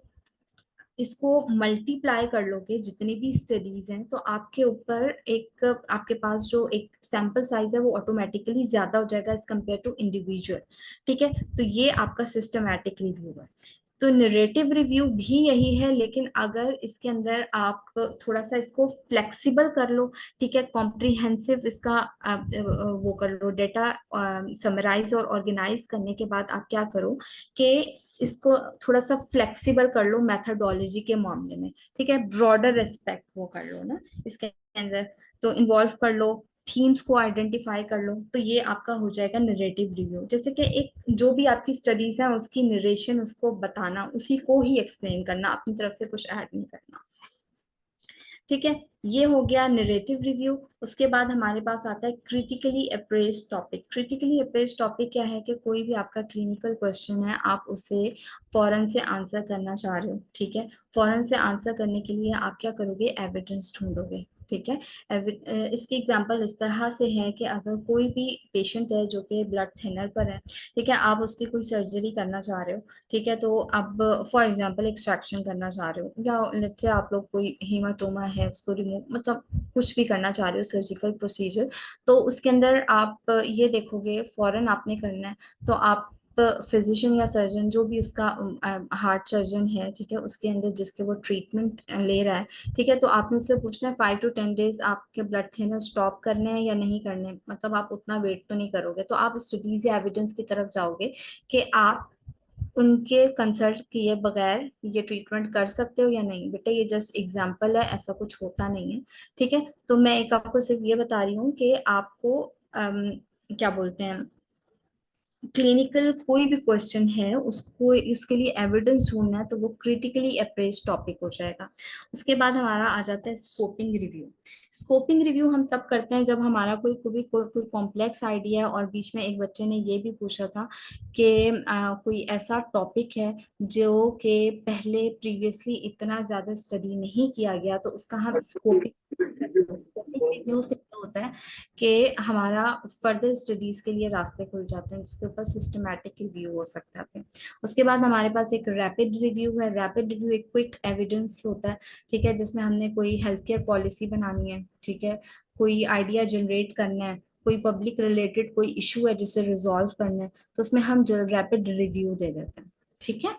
इसको मल्टीप्लाई कर लोगे जितनी भी स्टडीज हैं, तो आपके ऊपर एक, आपके पास जो एक सैंपल साइज है वो ऑटोमेटिकली ज्यादा हो जाएगा एज कम्पेयर टू इंडिविजुअल, ठीक है। तो ये आपका सिस्टमैटिक रिव्यू है। तो नरेटिव रिव्यू भी यही है, लेकिन अगर इसके अंदर आप थोड़ा सा इसको फ्लेक्सिबल कर लो, ठीक है, कॉम्प्रिहेंसिव इसका वो कर लो, डेटा समराइज और ऑर्गेनाइज करने के बाद आप क्या करो कि इसको थोड़ा सा फ्लेक्सिबल कर लो मेथडोलॉजी के मामले में, ठीक है, ब्रॉडर रेस्पेक्ट वो कर लो ना इसके अंदर, तो इन्वॉल्व कर लो, थीम्स को आइडेंटिफाई कर लो, तो ये आपका हो जाएगा नरेटिव रिव्यू। जैसे कि एक जो भी आपकी स्टडीज है उसकी नरेशन उसको बताना, उसी को ही एक्सप्लेन करना, अपनी तरफ से कुछ ऐड नहीं करना, ठीक है। ये हो गया नरेटिव रिव्यू। उसके बाद हमारे पास आता है critically appraised topic. Critically appraised topic क्या है कि कोई भी आपका क्लिनिकल क्वेश्चन है, आप उसे फौरन से आंसर करना चाह रहे हो, ठीक है। फौरन से आंसर करने के लिए आप क्या करोगे, एविडेंस ढूंढोगे, ठीक है। इसकी एग्जांपल इस तरह से है कि अगर कोई भी पेशेंट है जो कि ब्लड थिनर पर है, ठीक है, आप उसकी कोई सर्जरी करना चाह रहे हो, ठीक है, तो अब फॉर एग्जांपल एक्सट्रैक्शन करना चाह रहे हो, या लेट्स से आप लोग कोई हेमाटोमा है उसको रिमूव, मतलब कुछ भी करना चाह रहे हो सर्जिकल प्रोसीजर, तो उसके अंदर आप ये देखोगे फौरन आपने करना है, तो आप फिजिशियन या सर्जन जो भी उसका हार्ट सर्जन है, ठीक है, उसके अंदर जिसके वो ट्रीटमेंट ले रहा है, ठीक है, तो आपने उससे पूछना है 5 to 10 days आपके ब्लड थिनर स्टॉप करने हैं या नहीं करने, मतलब आप उतना वेट तो नहीं करोगे, तो आप स्टडीज या एविडेंस की तरफ जाओगे कि आप उनके कंसल्ट किए बगैर ये ट्रीटमेंट कर सकते हो या नहीं। बेटा ये जस्ट एग्जांपल है, ऐसा कुछ होता नहीं है, ठीक है। तो मैं एक आपको सिर्फ ये बता रही हूँ कि आपको क्या बोलते हैं, क्लिनिकल कोई भी क्वेश्चन है उसको उसके लिए एविडेंस ढूंढना है, तो वो क्रिटिकली अप्रेज टॉपिक हो जाएगा। उसके बाद हमारा आ जाता है स्कोपिंग रिव्यू। स्कोपिंग रिव्यू हम तब करते हैं जब हमारा कोई कॉम्प्लेक्स आइडिया है, और बीच में एक बच्चे ने ये भी पूछा था कि कोई ऐसा टॉपिक है जो कि पहले प्रीवियसली इतना ज्यादा स्टडी नहीं किया गया, तो उसका हम स्कोपिंग रिव्यू से क्या होता है कि हमारा फर्दर स्टडीज के लिए रास्ते खुल जाते हैं, जिसके ऊपर सिस्टमैटिक रिव्यू हो सकता है। उसके बाद हमारे पास एक रैपिड रिव्यू है। रैपिड रिव्यू एक क्विक एविडेंस होता है, ठीक है, जिसमें हमने कोई हेल्थ केयर पॉलिसी बनानी है, ठीक है, कोई आइडिया जनरेट करना है, कोई पब्लिक रिलेटेड कोई इशू है जिसे रिजॉल्व करना है, तो उसमें हम रैपिड रिव्यू दे देते हैं, ठीक है।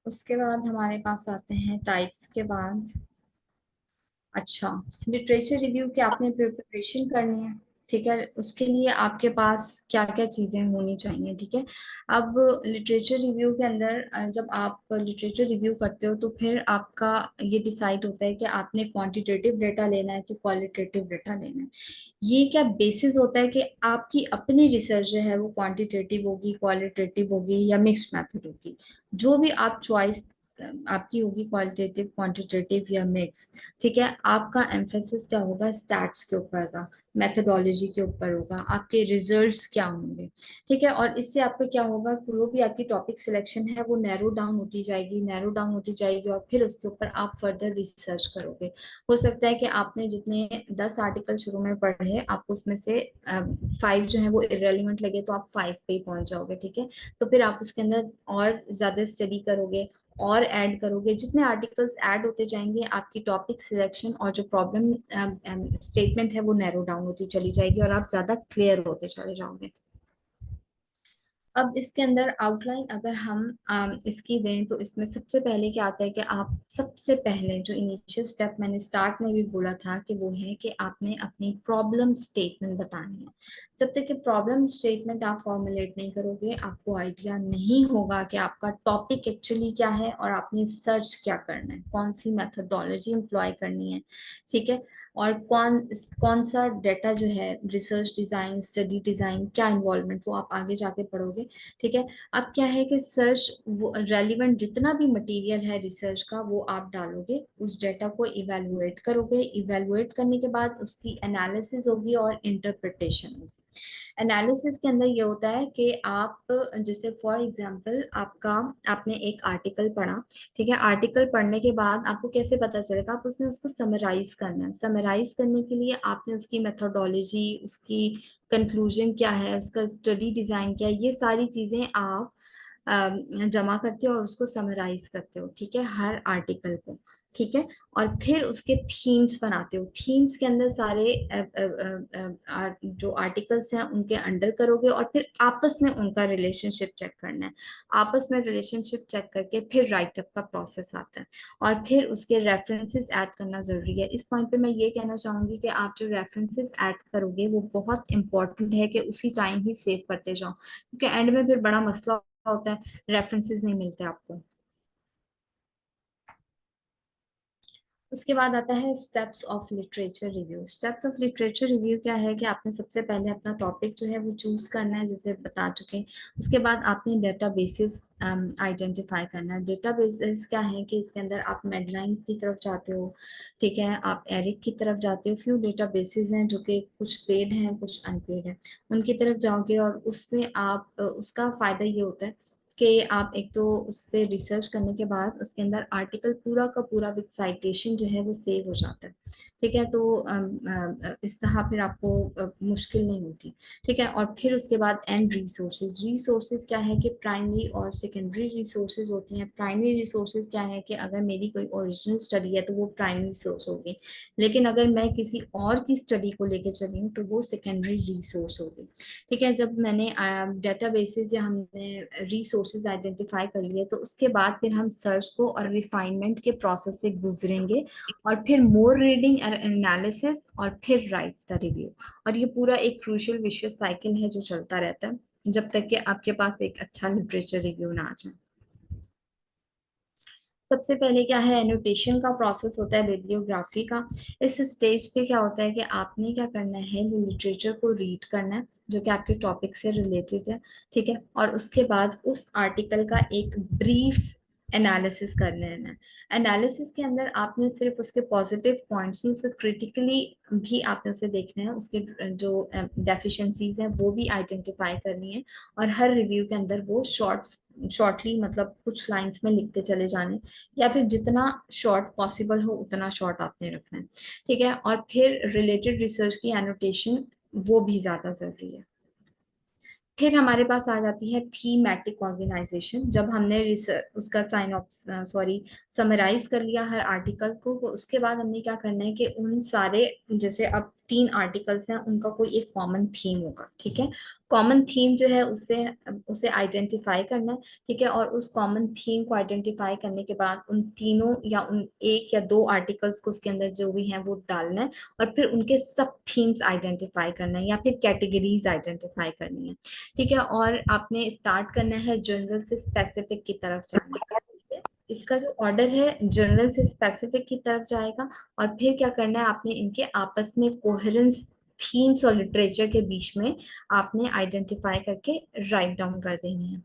उसके बाद हमारे पास आते हैं टाइप्स के बाद। अच्छा, लिटरेचर रिव्यू की आपने प्रिपरेशन करनी है, ठीक है, उसके लिए आपके पास क्या क्या चीजें होनी चाहिए, ठीक है। अब लिटरेचर रिव्यू के अंदर जब आप लिटरेचर रिव्यू करते हो तो फिर आपका ये डिसाइड होता है कि आपने क्वांटिटेटिव डेटा लेना है कि क्वालिटेटिव डेटा लेना है। ये क्या बेसिस होता है कि आपकी अपनी रिसर्च जो है वो क्वांटिटेटिव होगी, क्वालिटेटिव होगी या मिक्स्ड मेथड होगी, जो भी आप चॉइस आपकी होगी, क्वालिटेटिव क्वांटिटेटिव या मिक्स, ठीक है। आपका एम्फेसिस क्या होगा, स्टैट्स के ऊपर का, मेथोडोलॉजी के ऊपर होगा, आपके रिजल्ट्स क्या होंगे, ठीक है। और इससे आपका क्या होगा, जो भी आपकी टॉपिक सिलेक्शन है वो नैरो डाउन होती जाएगी, नैरो डाउन होती जाएगी, और फिर उसके ऊपर आप फर्दर रिसर्च करोगे। हो सकता है कि आपने जितने 10 आर्टिकल शुरू में पढ़े, आपको उसमें से 5 जो है वो इरेलीवेंट लगे, तो आप 5 पे ही पहुंच जाओगे, ठीक है। तो फिर आप उसके अंदर और ज्यादा स्टडी करोगे और ऐड करोगे, जितने आर्टिकल्स ऐड होते जाएंगे आपकी टॉपिक सिलेक्शन और जो प्रॉब्लम स्टेटमेंट है वो नैरो डाउन होती चली जाएगी और आप ज्यादा क्लियर होते चले जाओगे। अब इसके अंदर आउटलाइन अगर हम इसकी दें तो इसमें सबसे पहले क्या आता है कि आप सबसे पहले जो इनिशियल स्टेप मैंने स्टार्ट में भी बोला था कि वो है कि आपने अपनी प्रॉब्लम स्टेटमेंट बतानी है। जब तक कि प्रॉब्लम स्टेटमेंट आप फॉर्मुलेट नहीं करोगे आपको आइडिया नहीं होगा कि आपका टॉपिक एक्चुअली क्या है और आपने सर्च क्या करना है, कौन सी मेथोडोलॉजी एम्प्लॉय करनी है, ठीक है, और कौन सा डेटा जो है, रिसर्च डिजाइन, स्टडी डिजाइन, क्या इन्वॉल्वमेंट, वो आप आगे जाके पढ़ोगे। ठीक है। अब क्या है कि सर्च वो रेलिवेंट जितना भी मटेरियल है रिसर्च का वो आप डालोगे, उस डेटा को इवेलुएट करोगे, इवेलुएट करने के बाद उसकी एनालिसिस होगी और इंटरप्रिटेशन होगी। एनालिसिस के अंदर ये होता है कि आप जैसे फॉर एग्जांपल आपका आपने एक आर्टिकल पढ़ा, ठीक है, आर्टिकल पढ़ने के बाद आपको कैसे पता चलेगा, आप उसने उसको समराइज करना है। समराइज करने के लिए आपने उसकी मेथोडोलॉजी, उसकी कंक्लूजन क्या है, उसका स्टडी डिजाइन क्या है, ये सारी चीजें आप जमा करते हो और उसको समराइज करते हो, ठीक है, हर आर्टिकल को। ठीक है। और फिर उसके थीम्स बनाते हो, थीम्स के अंदर सारे जो आर्टिकल्स हैं उनके अंडर करोगे और फिर आपस में उनका रिलेशनशिप चेक करना है। आपस में रिलेशनशिप चेक करके फिर राइटअप का प्रोसेस आता है और फिर उसके रेफरेंसेस ऐड करना जरूरी है। इस पॉइंट पे मैं ये कहना चाहूंगी कि आप जो रेफरेंसेस ऐड करोगे वो बहुत इंपॉर्टेंट है कि उसी टाइम ही सेव करते जाओ, क्योंकि एंड में फिर बड़ा मसला होता है, रेफरेंसेस नहीं मिलते आपको। उसके बाद आता है steps of literature review. Steps of literature review क्या है कि आपने सबसे पहले अपना टॉपिक जो है वो चूज करना है, जैसे बता चुके हैं। उसके बाद आपने डेटाबेसेस आइडेंटिफाई करना है। डेटाबेसेस क्या है कि इसके अंदर आप मेडलाइन की तरफ जाते हो, ठीक है, आप एरिक की तरफ जाते हो। फ्यू डेटाबेसेस हैं जो कि कुछ पेड हैं कुछ अनपेड हैं, उनकी तरफ जाओगे और उसमें आप उसका फायदा ये होता है कि आप एक तो उससे रिसर्च करने के बाद उसके अंदर आर्टिकल पूरा का पूरा विद साइटेशन जो है वो सेव हो जाता है। ठीक है, तो इस तरह फिर आपको मुश्किल नहीं होती। ठीक है, और फिर उसके बाद एंड रिसोर्सेज। रिसोर्सेज क्या है कि प्राइमरी और सेकेंडरी रिसोर्सेज होती हैं। प्राइमरी रिसोर्सेज क्या है कि अगर मेरी कोई ओरिजिनल स्टडी है तो वो प्राइमरी सोर्स होगी, लेकिन अगर मैं किसी और की स्टडी को लेके चली हूँ तो वो सेकेंडरी रिसोर्स होगी। ठीक है, जब मैंने डेटाबेसेस या हमने रिसोर्सेज आइडेंटिफाई कर लिए तो उसके बाद फिर हम सर्च को और रिफाइनमेंट के प्रोसेस से गुजरेंगे और फिर मोर रीडिंग और एनालिसिस और फिर राइट द रिव्यू। और ये पूरा एक क्रूशियल विशियस साइकिल है जो चलता रहता है जब तक कि आपके पास एक अच्छा लिटरेचर रिव्यू ना आ जाए। सबसे पहले क्या है, एनोटेशन का प्रोसेस होता है, बिब्लियोग्राफी का। इस स्टेज पे क्या होता है कि आपने क्या करना है, लिटरेचर को रीड करना है जो कि आपके टॉपिक से रिलेटेड है। ठीक है, और उसके बाद उस आर्टिकल का एक ब्रीफ एनालिसिस कर लेना है। एनालिसिस के अंदर आपने सिर्फ उसके पॉजिटिव पॉइंट्स नहीं, उसके क्रिटिकली भी आपने उसे देखना है, उसके जो डेफिशिएंसीज हैं वो भी आइडेंटिफाई करनी है। और हर रिव्यू के अंदर वो शॉर्टली मतलब कुछ लाइंस में लिखते चले जाने, या फिर जितना शॉर्ट पॉसिबल हो उतना शॉर्ट आपने रखना है। ठीक है, और फिर रिलेटेड रिसर्च की एनोटेशन वो भी ज्यादा जरूरी है। फिर हमारे पास आ जाती है थीमेटिक ऑर्गेनाइजेशन। जब हमने उसका साइन ऑफ सॉरी समराइज कर लिया हर आर्टिकल को, तो उसके बाद हमने क्या करना है कि उन सारे, जैसे अब 3 आर्टिकल्स हैं उनका कोई एक कॉमन थीम होगा। ठीक है, कॉमन थीम जो है उससे उसे आइडेंटिफाई करना है। ठीक है, और उस कॉमन थीम को आइडेंटिफाई करने के बाद उन तीनों या उन 1 या 2 आर्टिकल्स को उसके अंदर जो भी हैं वो डालना है और फिर उनके सब थीम्स आइडेंटिफाई करना है या फिर कैटेगरीज आइडेंटिफाई करनी है। ठीक है, और आपने स्टार्ट करना है जनरल से स्पेसिफिक की तरफ जाना है। ठीक है? इसका जो ऑर्डर है जनरल से स्पेसिफिक की तरफ जाएगा और फिर क्या करना है, आपने इनके आपस में कोहेरेंस, थीम्स और लिटरेचर के बीच में आपने आइडेंटिफाई करके राइट डाउन कर देनी है।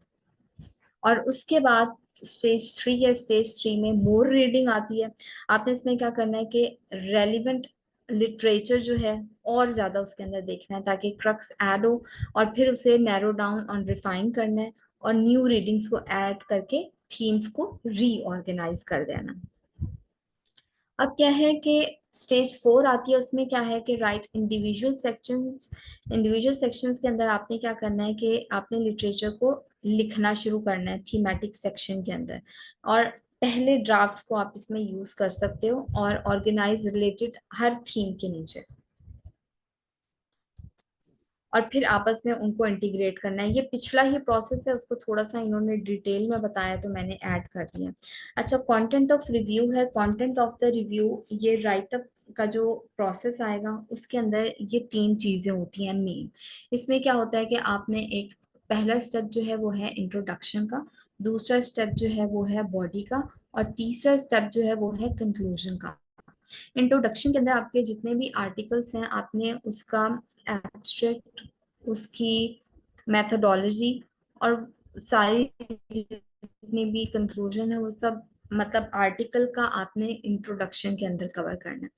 और उसके बाद स्टेज 3 या स्टेज 3 में मोर रीडिंग आती है। आपने इसमें क्या करना है कि रेलिवेंट लिटरेचर जो है और ज्यादा उसके अंदर देखना है ताकि क्रक्स ऐड हो, और फिर उसे नैरो डाउन और रिफाइन करना है और न्यू रीडिंग्स को ऐड करके थीम्स को रीऑर्गेनाइज कर देना। अब क्या है कि स्टेज 4 आती है, उसमें क्या है कि right individual sections. Individual sections के अंदर आपने क्या करना है कि आपने लिटरेचर को लिखना शुरू करना है थीमेटिक सेक्शन के अंदर, और पहले ड्राफ्ट्स को आप इसमें यूज कर सकते हो और ऑर्गेनाइज रिलेटेड हर थीम के नीचे। और फिर आपस में उनको इंटीग्रेट करना है। ये पिछला ही प्रोसेस है, उसको थोड़ा सा इन्होंने डिटेल में बताया तो मैंने ऐड कर दिया। अच्छा, कंटेंट ऑफ रिव्यू है। कंटेंट ऑफ द रिव्यू, ये राइटअप का जो प्रोसेस आएगा उसके अंदर ये तीन चीजें होती हैं मेन। इसमें क्या होता है कि आपने एक पहला स्टेप जो है वो है इंट्रोडक्शन का, दूसरा स्टेप जो है वो है बॉडी का, और तीसरा स्टेप जो है वो है कंक्लूजन का। इंट्रोडक्शन के अंदर आपके जितने भी आर्टिकल्स हैं आपने उसका एब्स्ट्रैक्ट, उसकी मेथोडोलॉजी और सारी जितनी भी कंक्लूजन है वो सब मतलब आर्टिकल का आपने इंट्रोडक्शन के अंदर कवर करना है।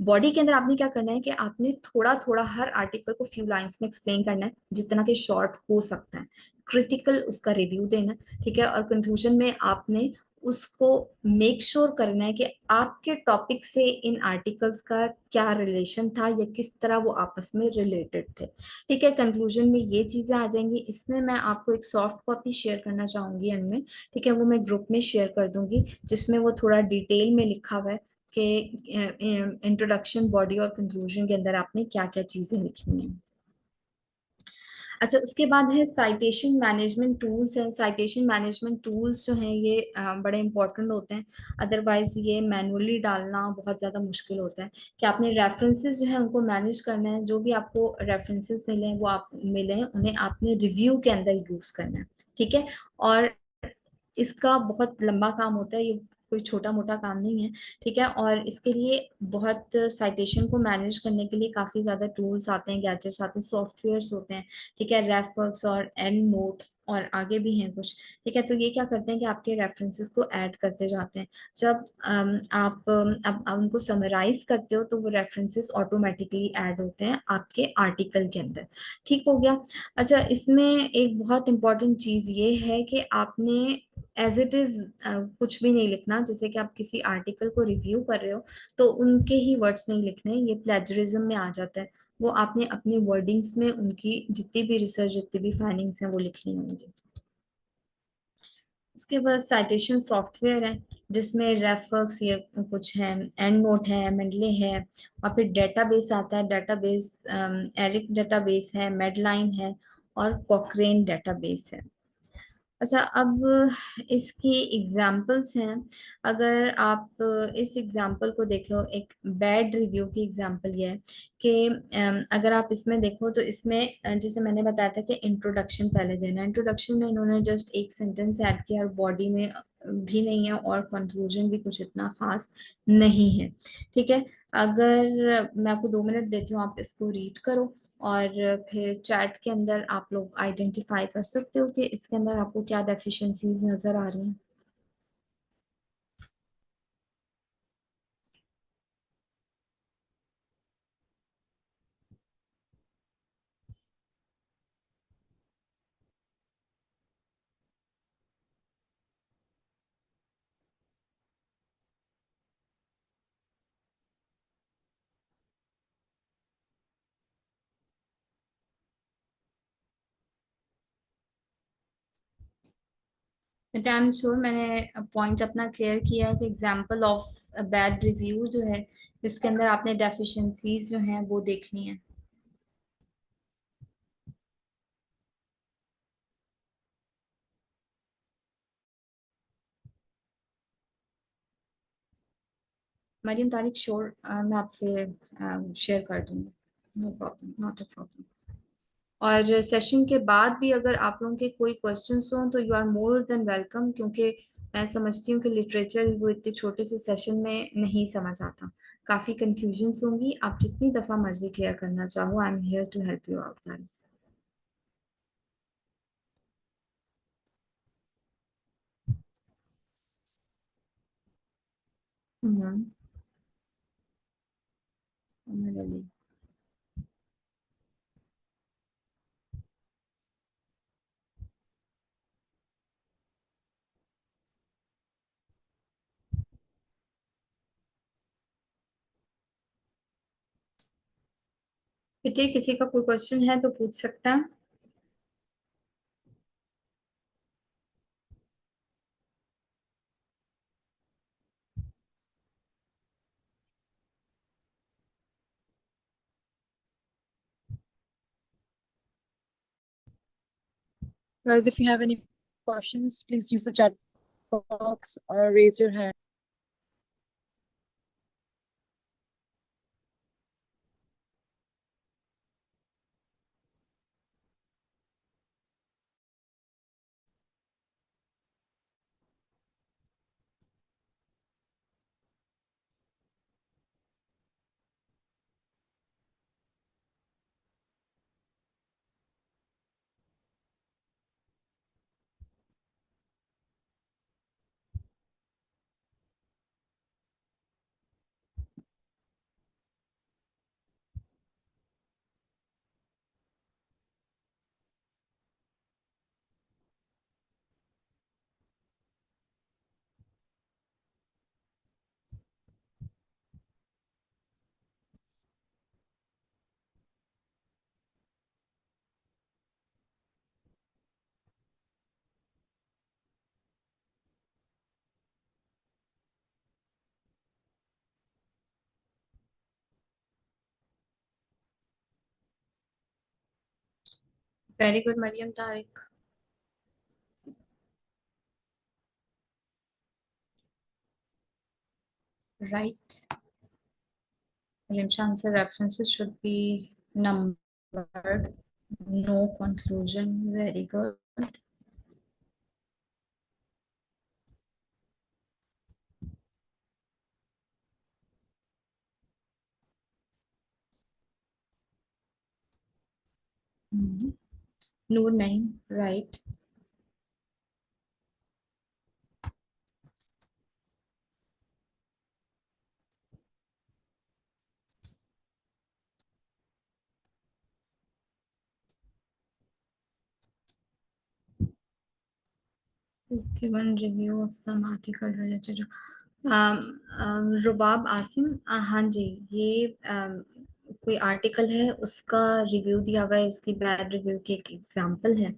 बॉडी के अंदर आपने क्या करना है कि आपने थोड़ा थोड़ा हर आर्टिकल को फ्यू लाइंस में एक्सप्लेन करना है जितना कि शॉर्ट हो सकता है, क्रिटिकल उसका रिव्यू देना। ठीक है, और कंक्लूजन में आपने उसको मेक श्योर करना है कि आपके टॉपिक से इन आर्टिकल्स का क्या रिलेशन था या किस तरह वो आपस में रिलेटेड थे। ठीक है, कंक्लूजन में ये चीजें आ जाएंगी। इसमें मैं आपको एक सॉफ्ट कॉपी शेयर करना चाहूंगी इनमें। ठीक है, वो मैं ग्रुप में शेयर कर दूंगी जिसमें वो थोड़ा डिटेल में लिखा हुआ है कि इंट्रोडक्शन, बॉडी और कंक्लूजन के अंदर आपने क्या क्या चीजें लिखनी है। अच्छा, उसके बाद है साइटेशन मैनेजमेंट टूल्स है। साइटेशन मैनेजमेंट टूल्स जो हैं ये बड़े इंपॉर्टेंट होते हैं, अदरवाइज ये मैनुअली डालना बहुत ज़्यादा मुश्किल होता है। कि आपने रेफरेंसेस जो है उनको मैनेज करना है, जो भी आपको रेफरेंसेस मिले हैं वो आप मिले हैं उन्हें आपने रिव्यू के अंदर यूज करना है। ठीक है, और इसका बहुत लंबा काम होता है, ये कोई छोटा मोटा काम नहीं है। ठीक है, और इसके लिए बहुत साइटेशन को मैनेज करने के लिए काफी ज्यादा टूल्स आते हैं, गैजेट्स आते हैं, सॉफ्टवेयर्स होते हैं। ठीक है, रेफवर्क्स और एंड नोट और आगे भी हैं कुछ। ठीक है, तो ये क्या करते हैं कि आपके रेफरेंसेस को ऐड करते जाते हैं। जब आप उनको समराइज करते हो तो वो रेफरेंसेस ऑटोमेटिकली ऐड होते हैं आपके आर्टिकल के अंदर। ठीक हो गया। अच्छा, इसमें एक बहुत इंपॉर्टेंट चीज ये है कि आपने एज इट इज कुछ भी नहीं लिखना। जैसे कि आप किसी आर्टिकल को रिव्यू कर रहे हो तो उनके ही वर्ड्स नहीं लिखने, ये प्लेजरिज्म में आ जाता है। वो आपने अपनी वर्डिंग्स में उनकी जितनी भी रिसर्च, जितनी भी फाइंडिंग्स हैं वो लिखनी होंगी। उसके बाद साइटेशन सॉफ्टवेयर है जिसमें रेफर्स ये कुछ है, एंड नोट है, मेडले है, और फिर डेटाबेस आता है। डेटाबेस एरिक डेटाबेस है, मेडलाइन है, और कॉकरेन डेटाबेस है। अच्छा, अब इसकी एग्जाम्पल्स हैं। अगर आप इस एग्जाम्पल को देखो, एक बैड रिव्यू की एग्जाम्पल ये है कि अगर आप इसमें देखो तो इसमें जैसे मैंने बताया था कि इंट्रोडक्शन पहले देना। इंट्रोडक्शन में इन्होंने जस्ट एक सेंटेंस ऐड किया और बॉडी में भी नहीं है, और कंक्लूजन भी कुछ इतना खास नहीं है। ठीक है, अगर मैं आपको 2 मिनट देती हूँ, आप इसको रीड करो और फिर चैट के अंदर आप लोग आइडेंटिफाई कर सकते हो कि इसके अंदर आपको क्या डेफिशिएंसीज नजर आ रही हैं। बट आई एम श्योर मैंने पॉइंट अपना क्लियर किया है कि एग्जांपल ऑफ बैड रिव्यू जो है इसके अंदर आपने डेफिशिएंसीज जो हैं वो देखनी है। मरियम तारिक, श्योर, मैं आपसे शेयर कर दूंगी। No problem, not a problem. और सेशन के बाद भी अगर आप लोगों के कोई क्वेश्चंस हो तो you are more than welcome, क्योंकि मैं समझती हूँ कि लिटरेचर वो इतने छोटे से सेशन में नहीं समझ आता, काफी कंफ्यूजन्स होंगी। आप जितनी दफा मर्जी क्लियर करना चाहो, I am here to help you out guys. Hmm. Umar Ali. बेटे, किसी का कोई क्वेश्चन है तो पूछ सकता है। Guys, if you have any questions, please use the chat box or raise your hand. Very good Maryam Tariq. Right. Rimsha answer references should be numbered. No conclusion. Very good. Noor Naeem, right. Is given review of some article related to रुबाब आसिम. हाँ जी, ये कोई article है, उसका review दिया हुआ है, उसकी bad review की एक एग्जांपल है.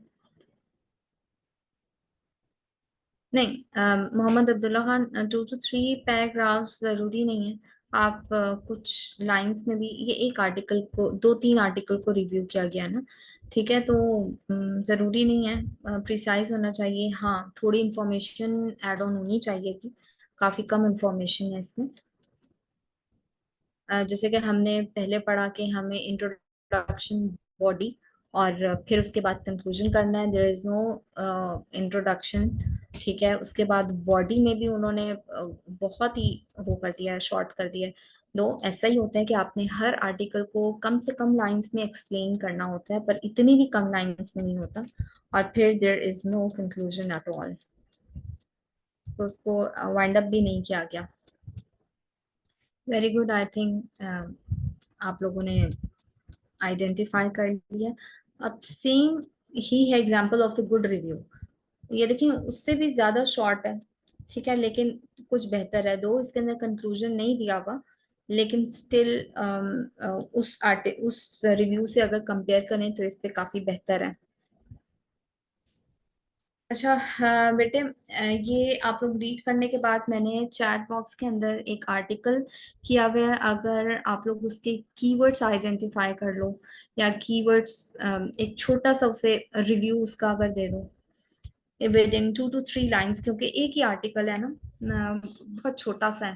नहीं, मोहम्मद अब्दुल्ला खान, 2 to 3 पैराग्राफ्स जरूरी नहीं है. आप कुछ लाइंस में भी, ये एक आर्टिकल को, 2-3 आर्टिकल को रिव्यू किया गया ना. ठीक है, तो जरूरी नहीं है प्रिसाइज होना चाहिए. हाँ, थोड़ी इंफॉर्मेशन ऐड ऑन होनी चाहिए थी. काफी कम इंफॉर्मेशन है इसमें. जैसे कि हमने पहले पढ़ा कि हमें इंट्रोडक्शन, बॉडी, और फिर उसके बाद कंक्लूजन करना है. There is no introduction. ठीक है, उसके बाद बॉडी में भी उन्होंने बहुत ही वो कर दिया है, शॉर्ट कर दिया है. तो ऐसा ही होता है कि आपने हर आर्टिकल को कम से कम लाइंस में एक्सप्लेन करना होता है, पर इतनी भी कम लाइंस में नहीं होता. और फिर there is no conclusion at all, तो उसको वाइंड अप भी नहीं किया गया. Very good. आई थिंक आप लोगों ने आइडेंटिफाई कर लिया. अब सेम ही है example of a good review. ये देखिए, उससे भी ज्यादा शॉर्ट है. ठीक है, लेकिन कुछ बेहतर है. दो इसके अंदर कंक्लूजन नहीं दिया हुआ, लेकिन स्टिल उस रिव्यू से अगर कंपेयर करें तो इससे काफी बेहतर है. अच्छा, हाँ बेटे, ये आप लोग रीड करने के बाद मैंने चैट बॉक्स के अंदर एक आर्टिकल किया हुआ है. अगर आप लोग उसके कीवर्ड्स आइडेंटिफाई कर लो, या कीवर्ड्स, एक छोटा सा उसे रिव्यू उसका अगर दे दो विद इन 2 to 3 लाइंस, क्योंकि एक ही आर्टिकल है ना, बहुत छोटा सा है.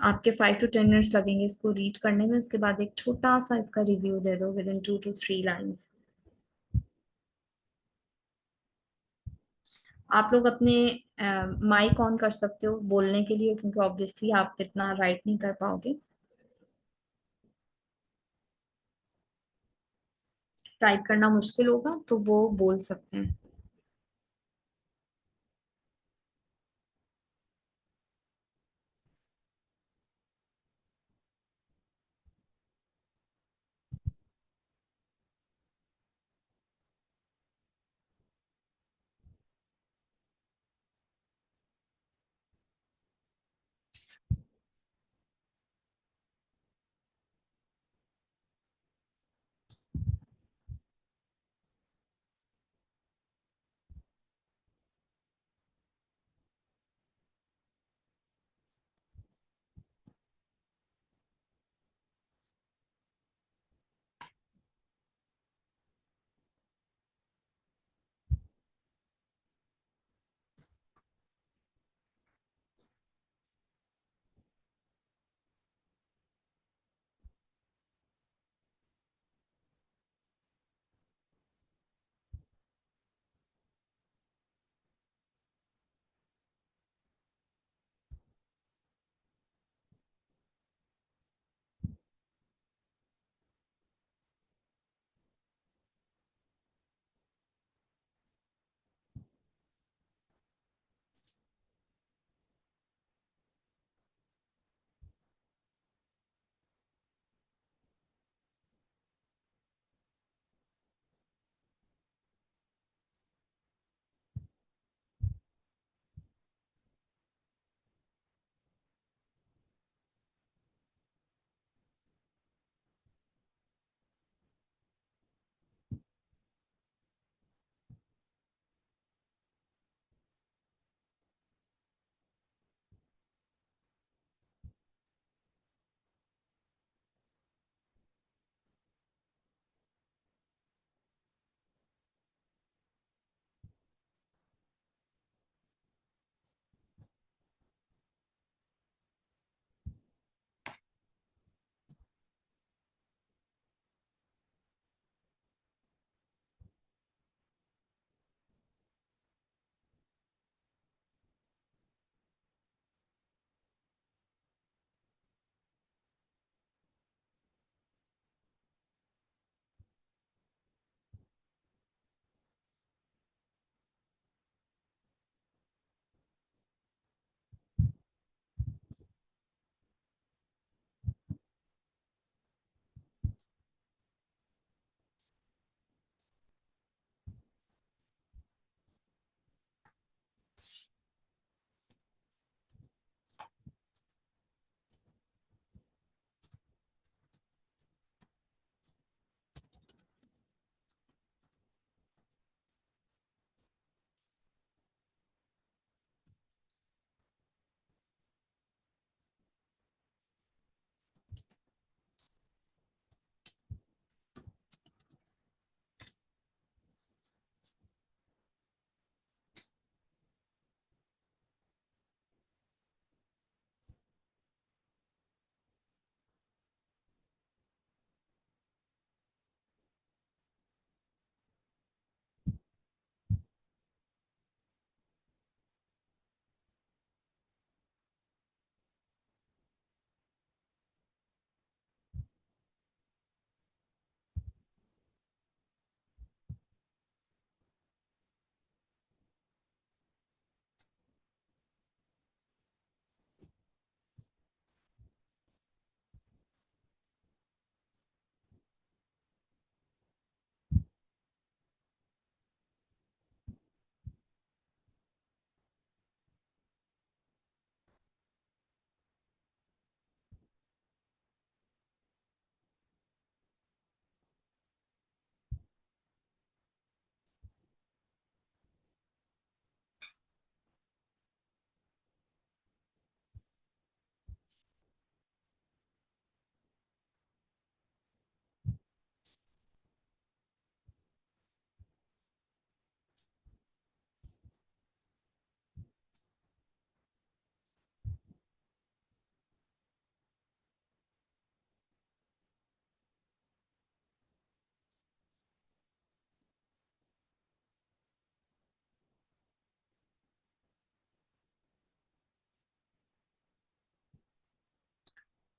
आपके 5 to 10 मिनट्स लगेंगे इसको रीड करने में. उसके बाद एक छोटा सा इसका रिव्यू दे दो विद इन 2 to 3 लाइंस. आप लोग अपने माइक ऑन कर सकते हो बोलने के लिए, क्योंकि ऑब्वियसली आप इतना राइट नहीं कर पाओगे. टाइप करना मुश्किल होगा तो वो बोल सकते हैं.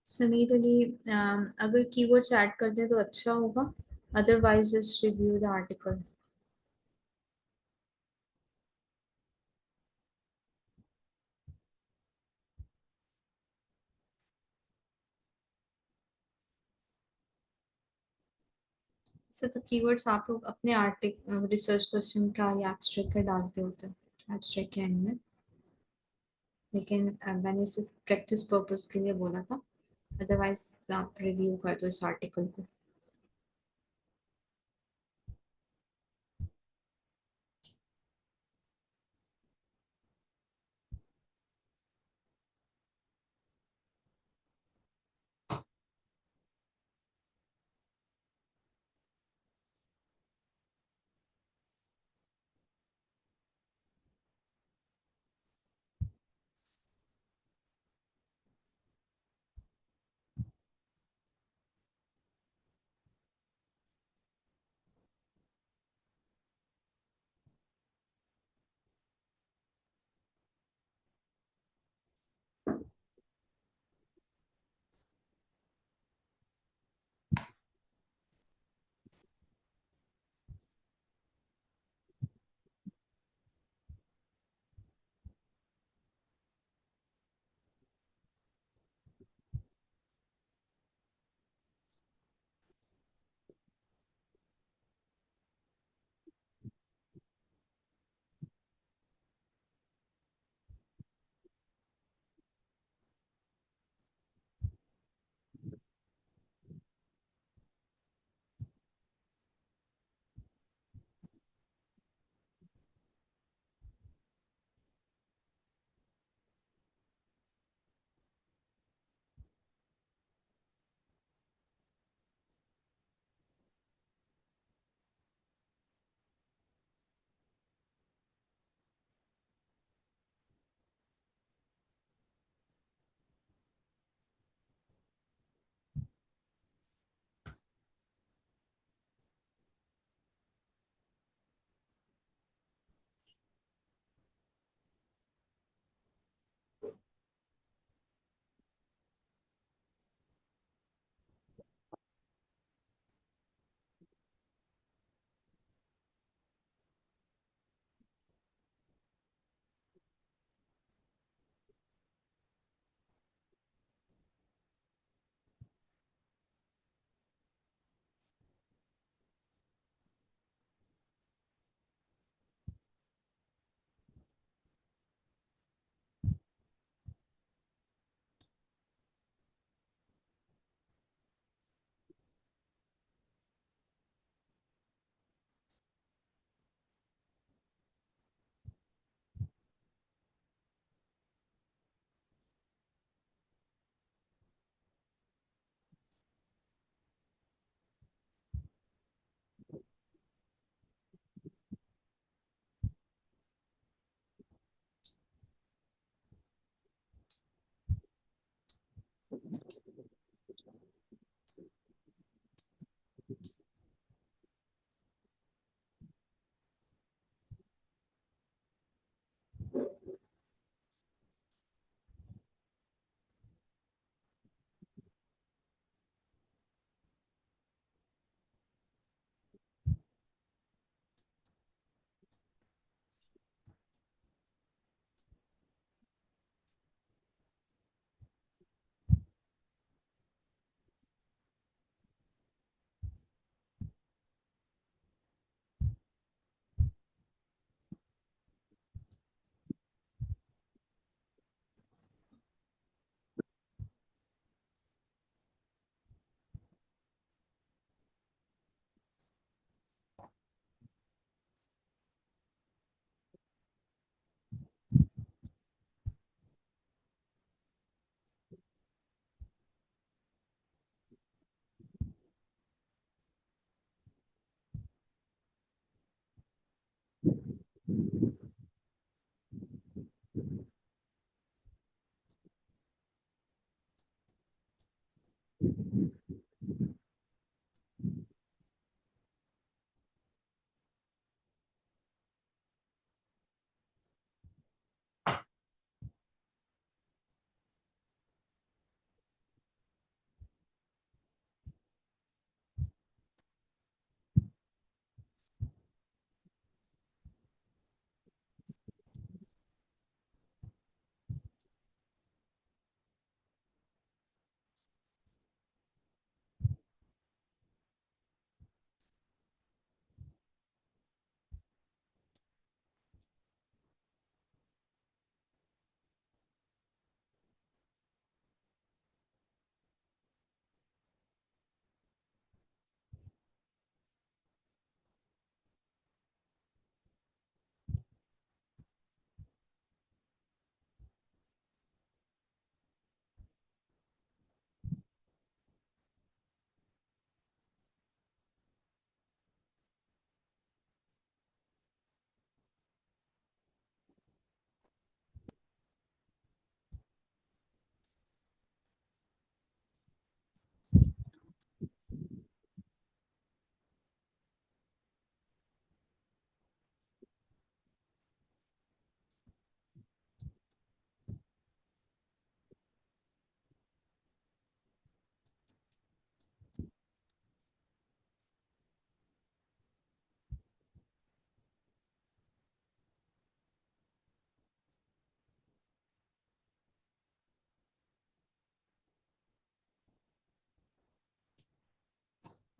समीर अली, अगर कीवर्ड्स ऐड कर दें तो अच्छा होगा, otherwise just review the article. Sir तो कीवर्ड्स आप लोग अपने आर्टिकल रिसर्च क्वेश्चन का या एब्स्ट्रैक्ट का डालते होते हैं एब्स्ट्रैक्ट के एंड में, लेकिन मैंने सिर्फ प्रैक्टिस पर्पस के लिए बोला था, अदरवाइज आप रिव्यू कर दो इस आर्टिकल को।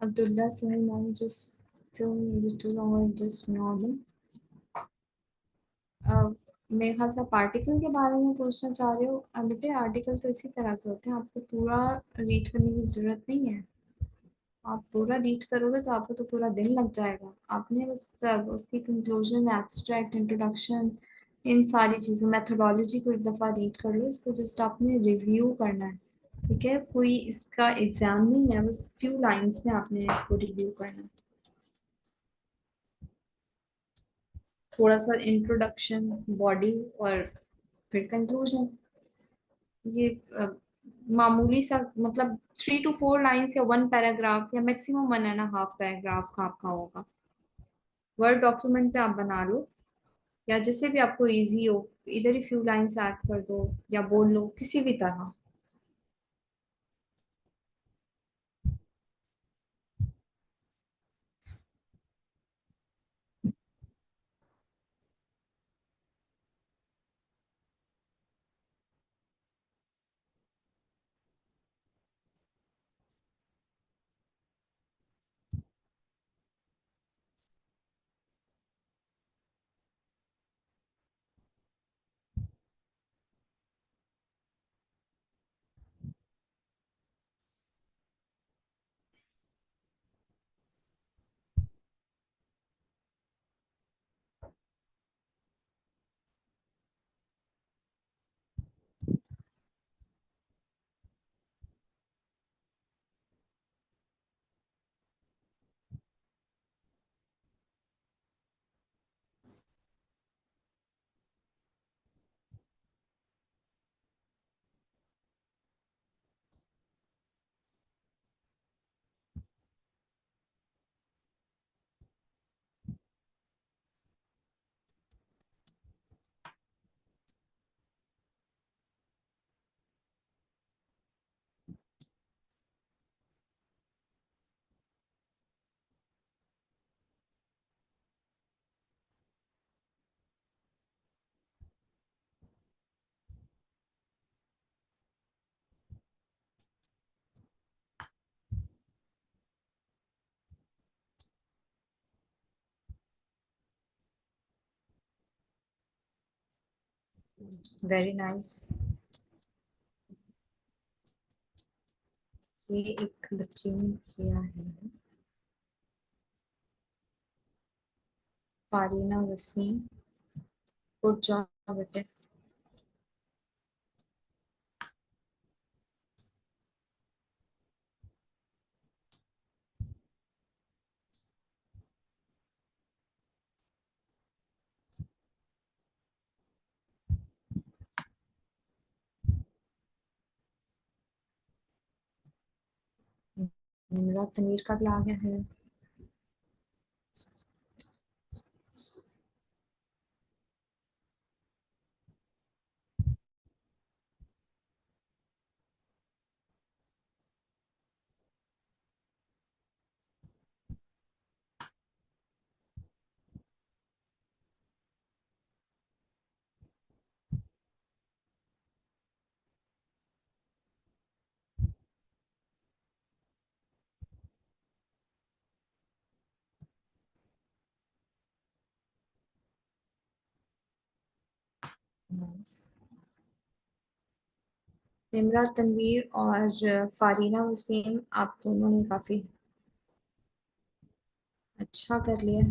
Abdullah Suhail ma'am, just 2 minutes too long or just normal? मेरे ख्याल से आप आर्टिकल के बारे में पूछना चाह रहे हो। बेटे आर्टिकल तो इसी तरह के होते हैं, आपको पूरा रीड करने की जरूरत नहीं है। आप पूरा रीड करोगे तो आपको तो पूरा दिन लग जाएगा। आपने बस उसकी कंक्लूजन, एब्स्ट्रैक्ट, इंट्रोडक्शन, इन सारी चीज़ों, मेथोडोलॉजी को एक दफ़ा रीड कर लो। इसको जस्ट आपने रिव्यू करना है। ठीक है, कोई इसका एग्जाम नहीं है, बस फ्यू लाइंस में आपने इसको रिव्यू करना है। थोड़ा सा इंट्रोडक्शन, बॉडी, और फिर कंक्लूजन। ये मामूली सा, मतलब 3 to 4 लाइंस या 1 पैराग्राफ या मैक्सिमम 1.5 पैराग्राफ का आपका होगा। वर्ड डॉक्यूमेंट पे आप बना लो, या जिससे भी आपको इजी हो, इधर ही फ्यू लाइंस ऐड कर दो या बोल लो, किसी भी तरह। Very nice. ये एक बच्चे ने किया है, फारीना वसीम। गुड जॉब बेटे। निमरा तनवीर का भी आ गया है। नाइस। निमरा तनवीर और फारीना वसीम, आप दोनों ने काफी अच्छा कर लिया।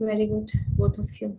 Very good, both of you.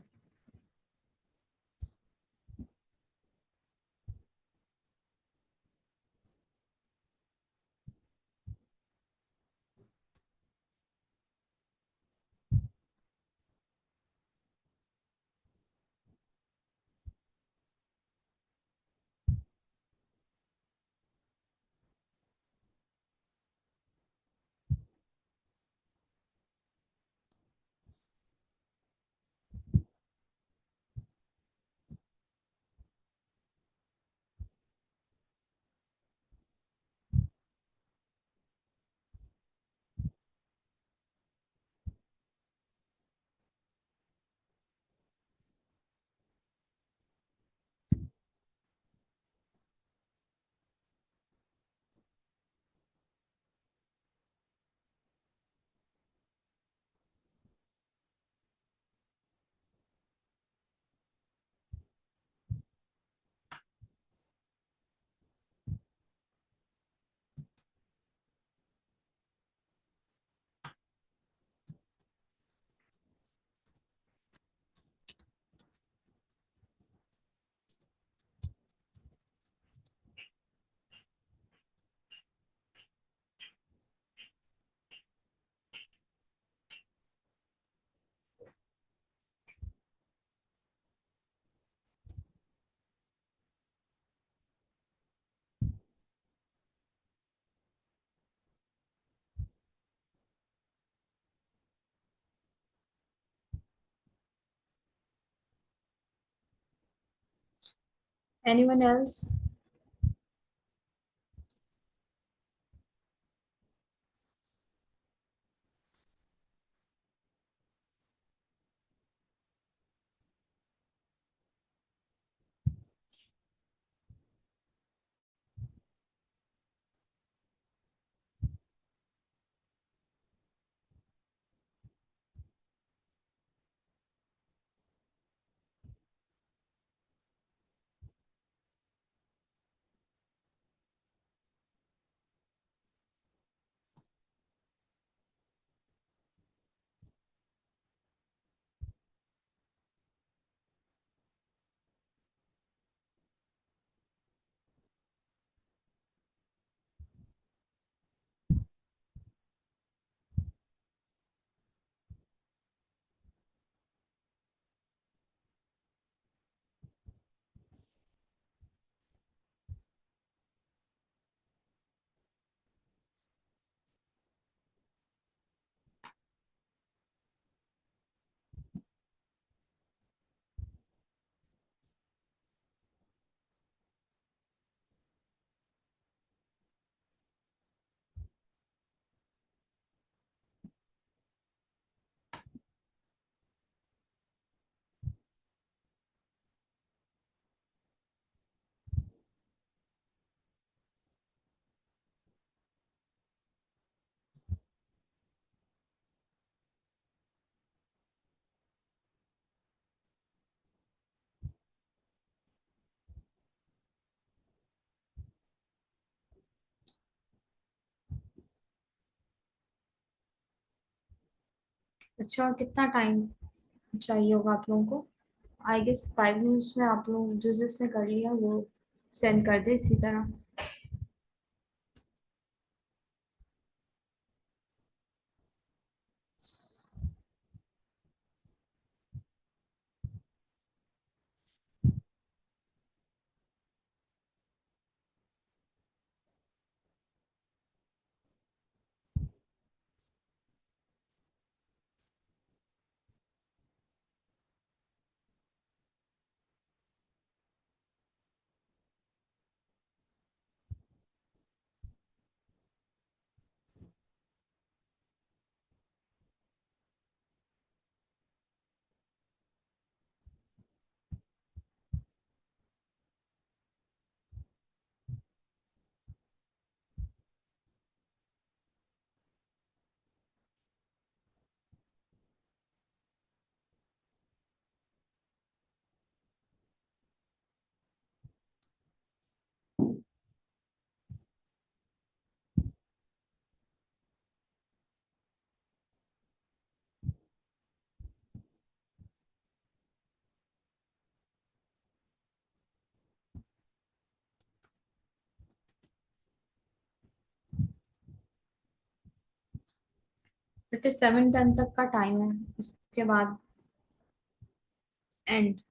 Anyone else? अच्छा, और कितना टाइम चाहिए होगा आप लोगों को? आई गेस 5 मिनट्स में आप लोग जिस जिसने कर लिया वो सेंड कर दे इसी तरह। बट 7:10 तक का टाइम है, उसके बाद एंड।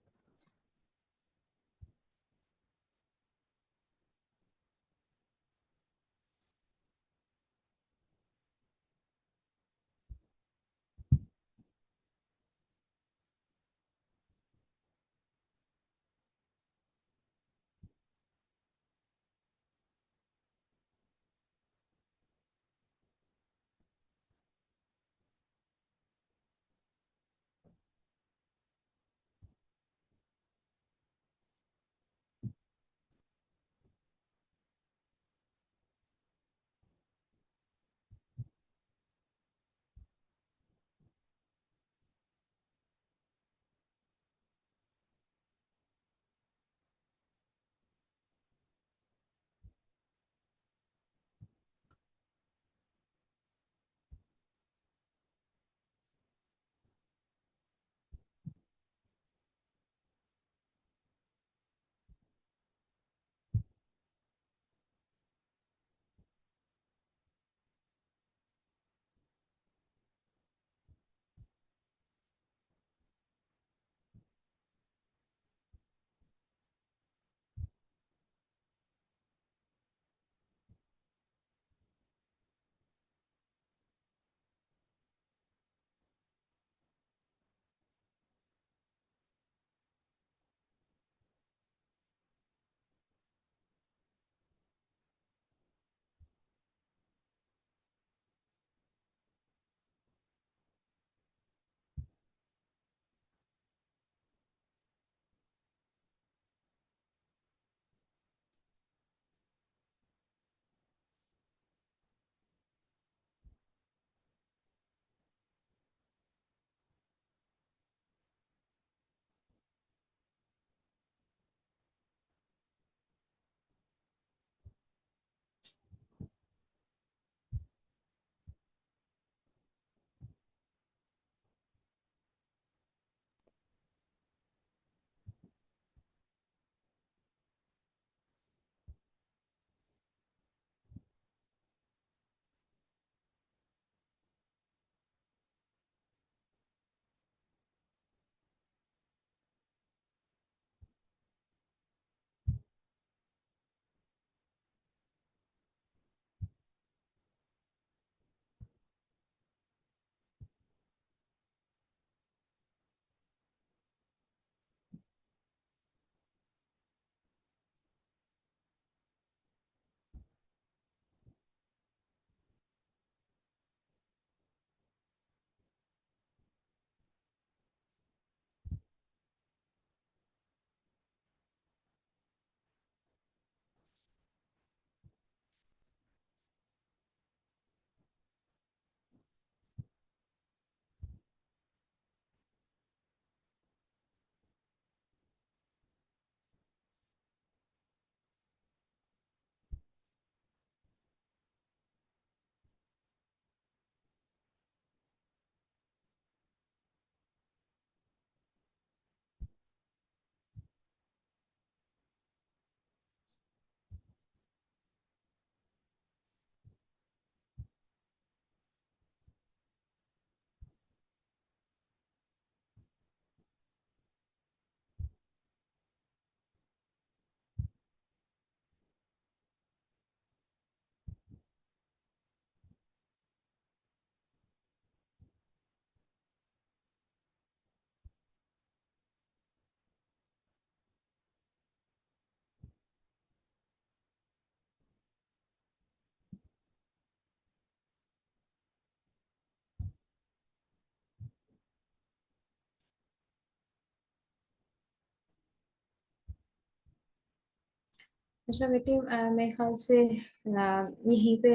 अच्छा बेटे, मेरे ख्याल से यहीं पे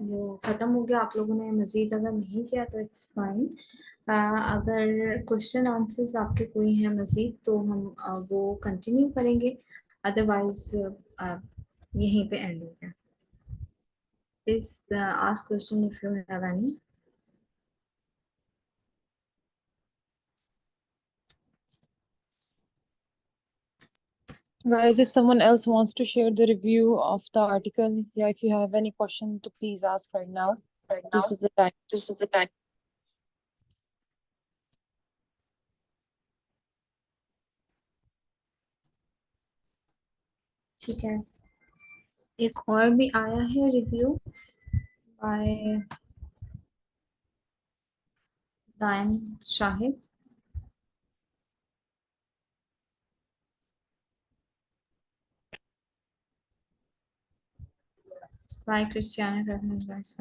वो खत्म हो गया। आप लोगों ने मजीद अगर नहीं किया तो इट्स फाइन। अगर क्वेश्चन आंसर्स आपके कोई हैं मजीद तो हम वो कंटिन्यू करेंगे, अदरवाइज यहीं पे एंड हो गया। Please ask question if you have any. Guys, if someone else wants to share the review of the article, yeah, if you have any question to please ask right now. This is the time. This is the time. ठीक है, एक और भी आया है review by Dayan Shahid. By Cristiano Fernandes.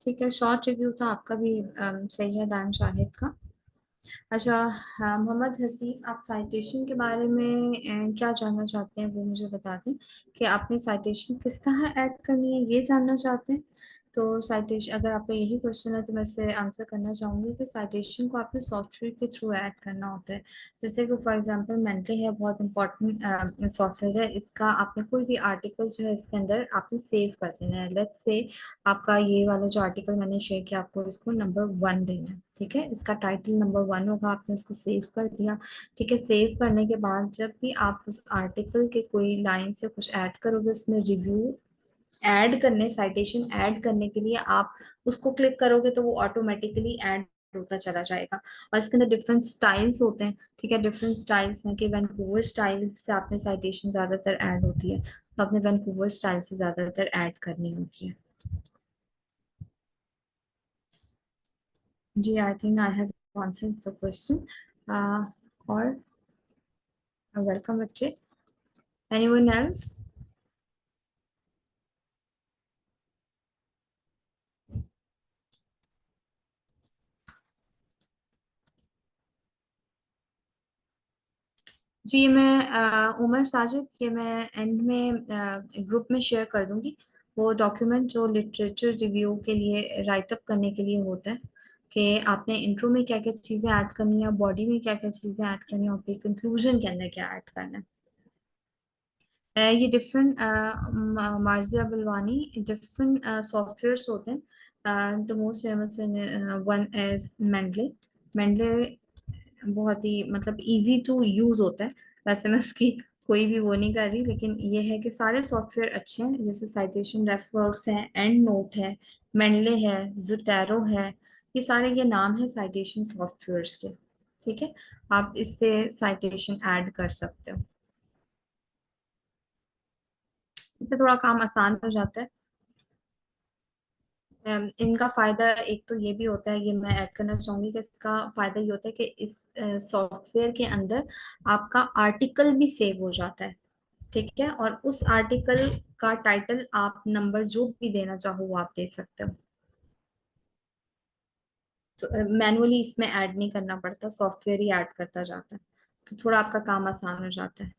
ठीक है, short review था आपका भी सही है दान शाहिद का। अच्छा, हाँ, मोहम्मद हसीब, आप साइटेशन के बारे में क्या जानना चाहते हैं वो मुझे बता दें कि आपने साइटेशन किस तरह ऐड करनी है, ये जानना चाहते हैं। तो साइटेशन, अगर आपका यही क्वेश्चन है तो मैं इसे आंसर करना चाहूंगी कि साइटेशन को आपने सॉफ्टवेयर के थ्रू ऐड करना होता है। जैसे कि फॉर एग्जांपल मेंटली है, बहुत इंपॉर्टेंट सॉफ्टवेयर है। इसका आपने कोई भी आर्टिकल जो है इसके अंदर आपने सेव कर देना है। लेट्स से आपका ये वाला जो आर्टिकल मैंने शेयर किया, आपको इसको नंबर 1 देना है। ठीक है, इसका टाइटल नंबर 1 होगा, आपने इसको सेव कर दिया। ठीक है, सेव करने के बाद जब भी आप उस आर्टिकल के कोई लाइन से कुछ ऐड करोगे, उसमें रिव्यू ऐड करने, साइटेशन ऐड करने के लिए आप उसको क्लिक करोगे तो वो ऑटोमेटिकली ऐड होता चला जाएगा। और इसके अंदर डिफरेंट स्टाइल्स होते हैं। ठीक है, डिफरेंट स्टाइल्स हैं कि वैनकूवर स्टाइल से आपने साइटेशन ज्यादातर ऐड होती है, तो आपने वैनकूवर स्टाइल से ज्यादातर ऐड करनी होती है। जी, I think I have answered the question. और वेलकम बच्चे। Anyone else? जी, मैं उमर साजिद, ये मैं एंड में ग्रुप में शेयर कर दूंगी वो डॉक्यूमेंट जो लिटरेचर रिव्यू के लिए राइट अप करने के लिए होता है, कि आपने इंट्रो में क्या क्या चीजें ऐड करनी है, बॉडी में क्या क्या चीजें ऐड करनी है, और फिर कंक्लूजन के अंदर क्या ऐड करना है। ये different, Marjia Bilwani, different softwares होते हैं। The most famous one is Mendeley. Mendeley बहुत ही मतलब इजी टू यूज होता है। वैसे मैं उसकी कोई भी वो नहीं कर रही, लेकिन ये है कि सारे सॉफ्टवेयर अच्छे हैं, जैसे साइटेशन रेफवर्क्स है, एंड नोट है, मेंडले है, जुटैरो है। ये सारे ये नाम है साइटेशन सॉफ्टवेयर्स के। ठीक है, आप इससे साइटेशन ऐड कर सकते हो। इससे थोड़ा काम आसान हो जाता है। इनका फायदा एक तो ये भी होता है, ये मैं ऐड करना चाहूंगी कि इसका फायदा ये होता है कि इस सॉफ्टवेयर के अंदर आपका आर्टिकल भी सेव हो जाता है। ठीक है, और उस आर्टिकल का टाइटल आप नंबर जो भी देना चाहो वो आप दे सकते हो। तो मैनुअली इसमें ऐड नहीं करना पड़ता, सॉफ्टवेयर ही ऐड करता जाता है, तो थोड़ा आपका काम आसान हो जाता है।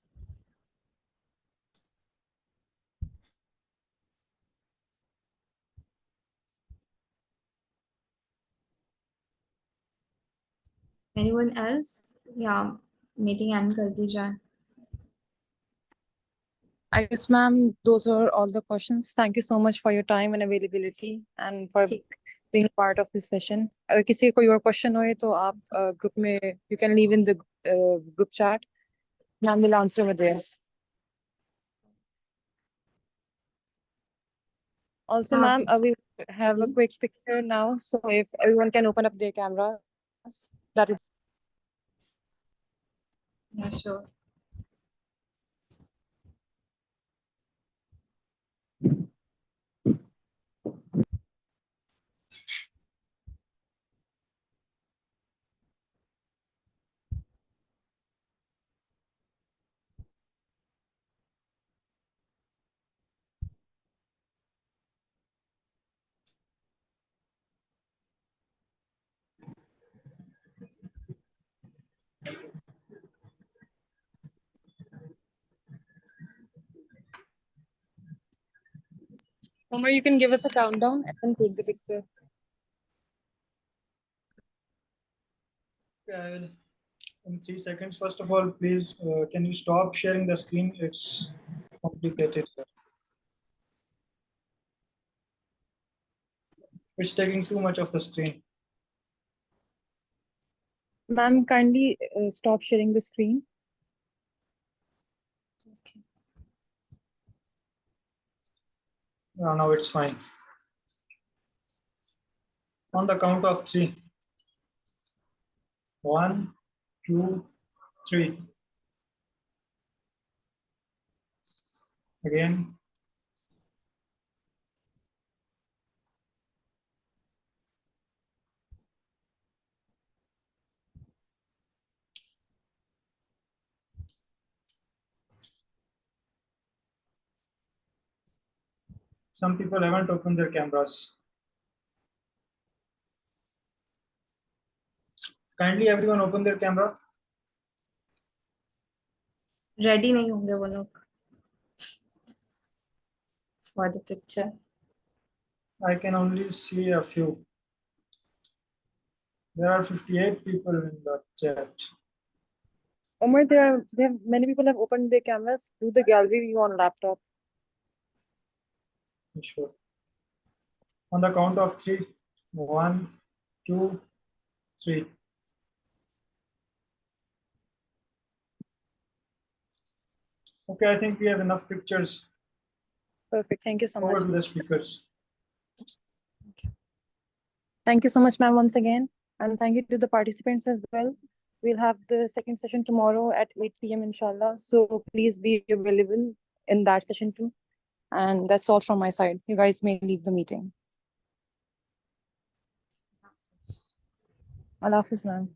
एनीवन एल्स, या मीटिंग एंड कर दी जाए? I guess, ma'am, those are all the questions. Thank you so much for your time and availability and for ठीक, being part of this session. अगर किसी को कोई और क्वेश्चन होए तो आप ग्रुप में you can leave in the group chat. Ma'am will answer over there. Also, आप ma'am, we have a जी, quick picture now, so if everyone can open up their cameras, that would. या sure. Omar, you can give us a countdown and then take the picture. In 3 seconds. First of all, please, can you stop sharing the screen? It's complicated. It's taking too much of the screen. Ma'am, kindly stop sharing the screen. Now it's fine. On the count of 3. 1, 2, 3. Again. Some people haven't opened their cameras. Kindly everyone open their camera. Ready नहीं होंगे वो लोग for the picture. I can only see a few. There are 58 people in the chat. Omar, many people have opened their cameras. Do the gallery view on laptop. Sure. On the count of 3. 1, 2, 3. Okay, I think we have enough pictures. Perfect. Thank you so Over much. to the speakers. Thank you so much, ma'am, once again. And thank you to the participants as well. We'll have the second session tomorrow at 8 p.m. inshallah. So please be available in that session too. And that's all from my side. You guys may leave the meeting. Allah Hafiz, ma'am.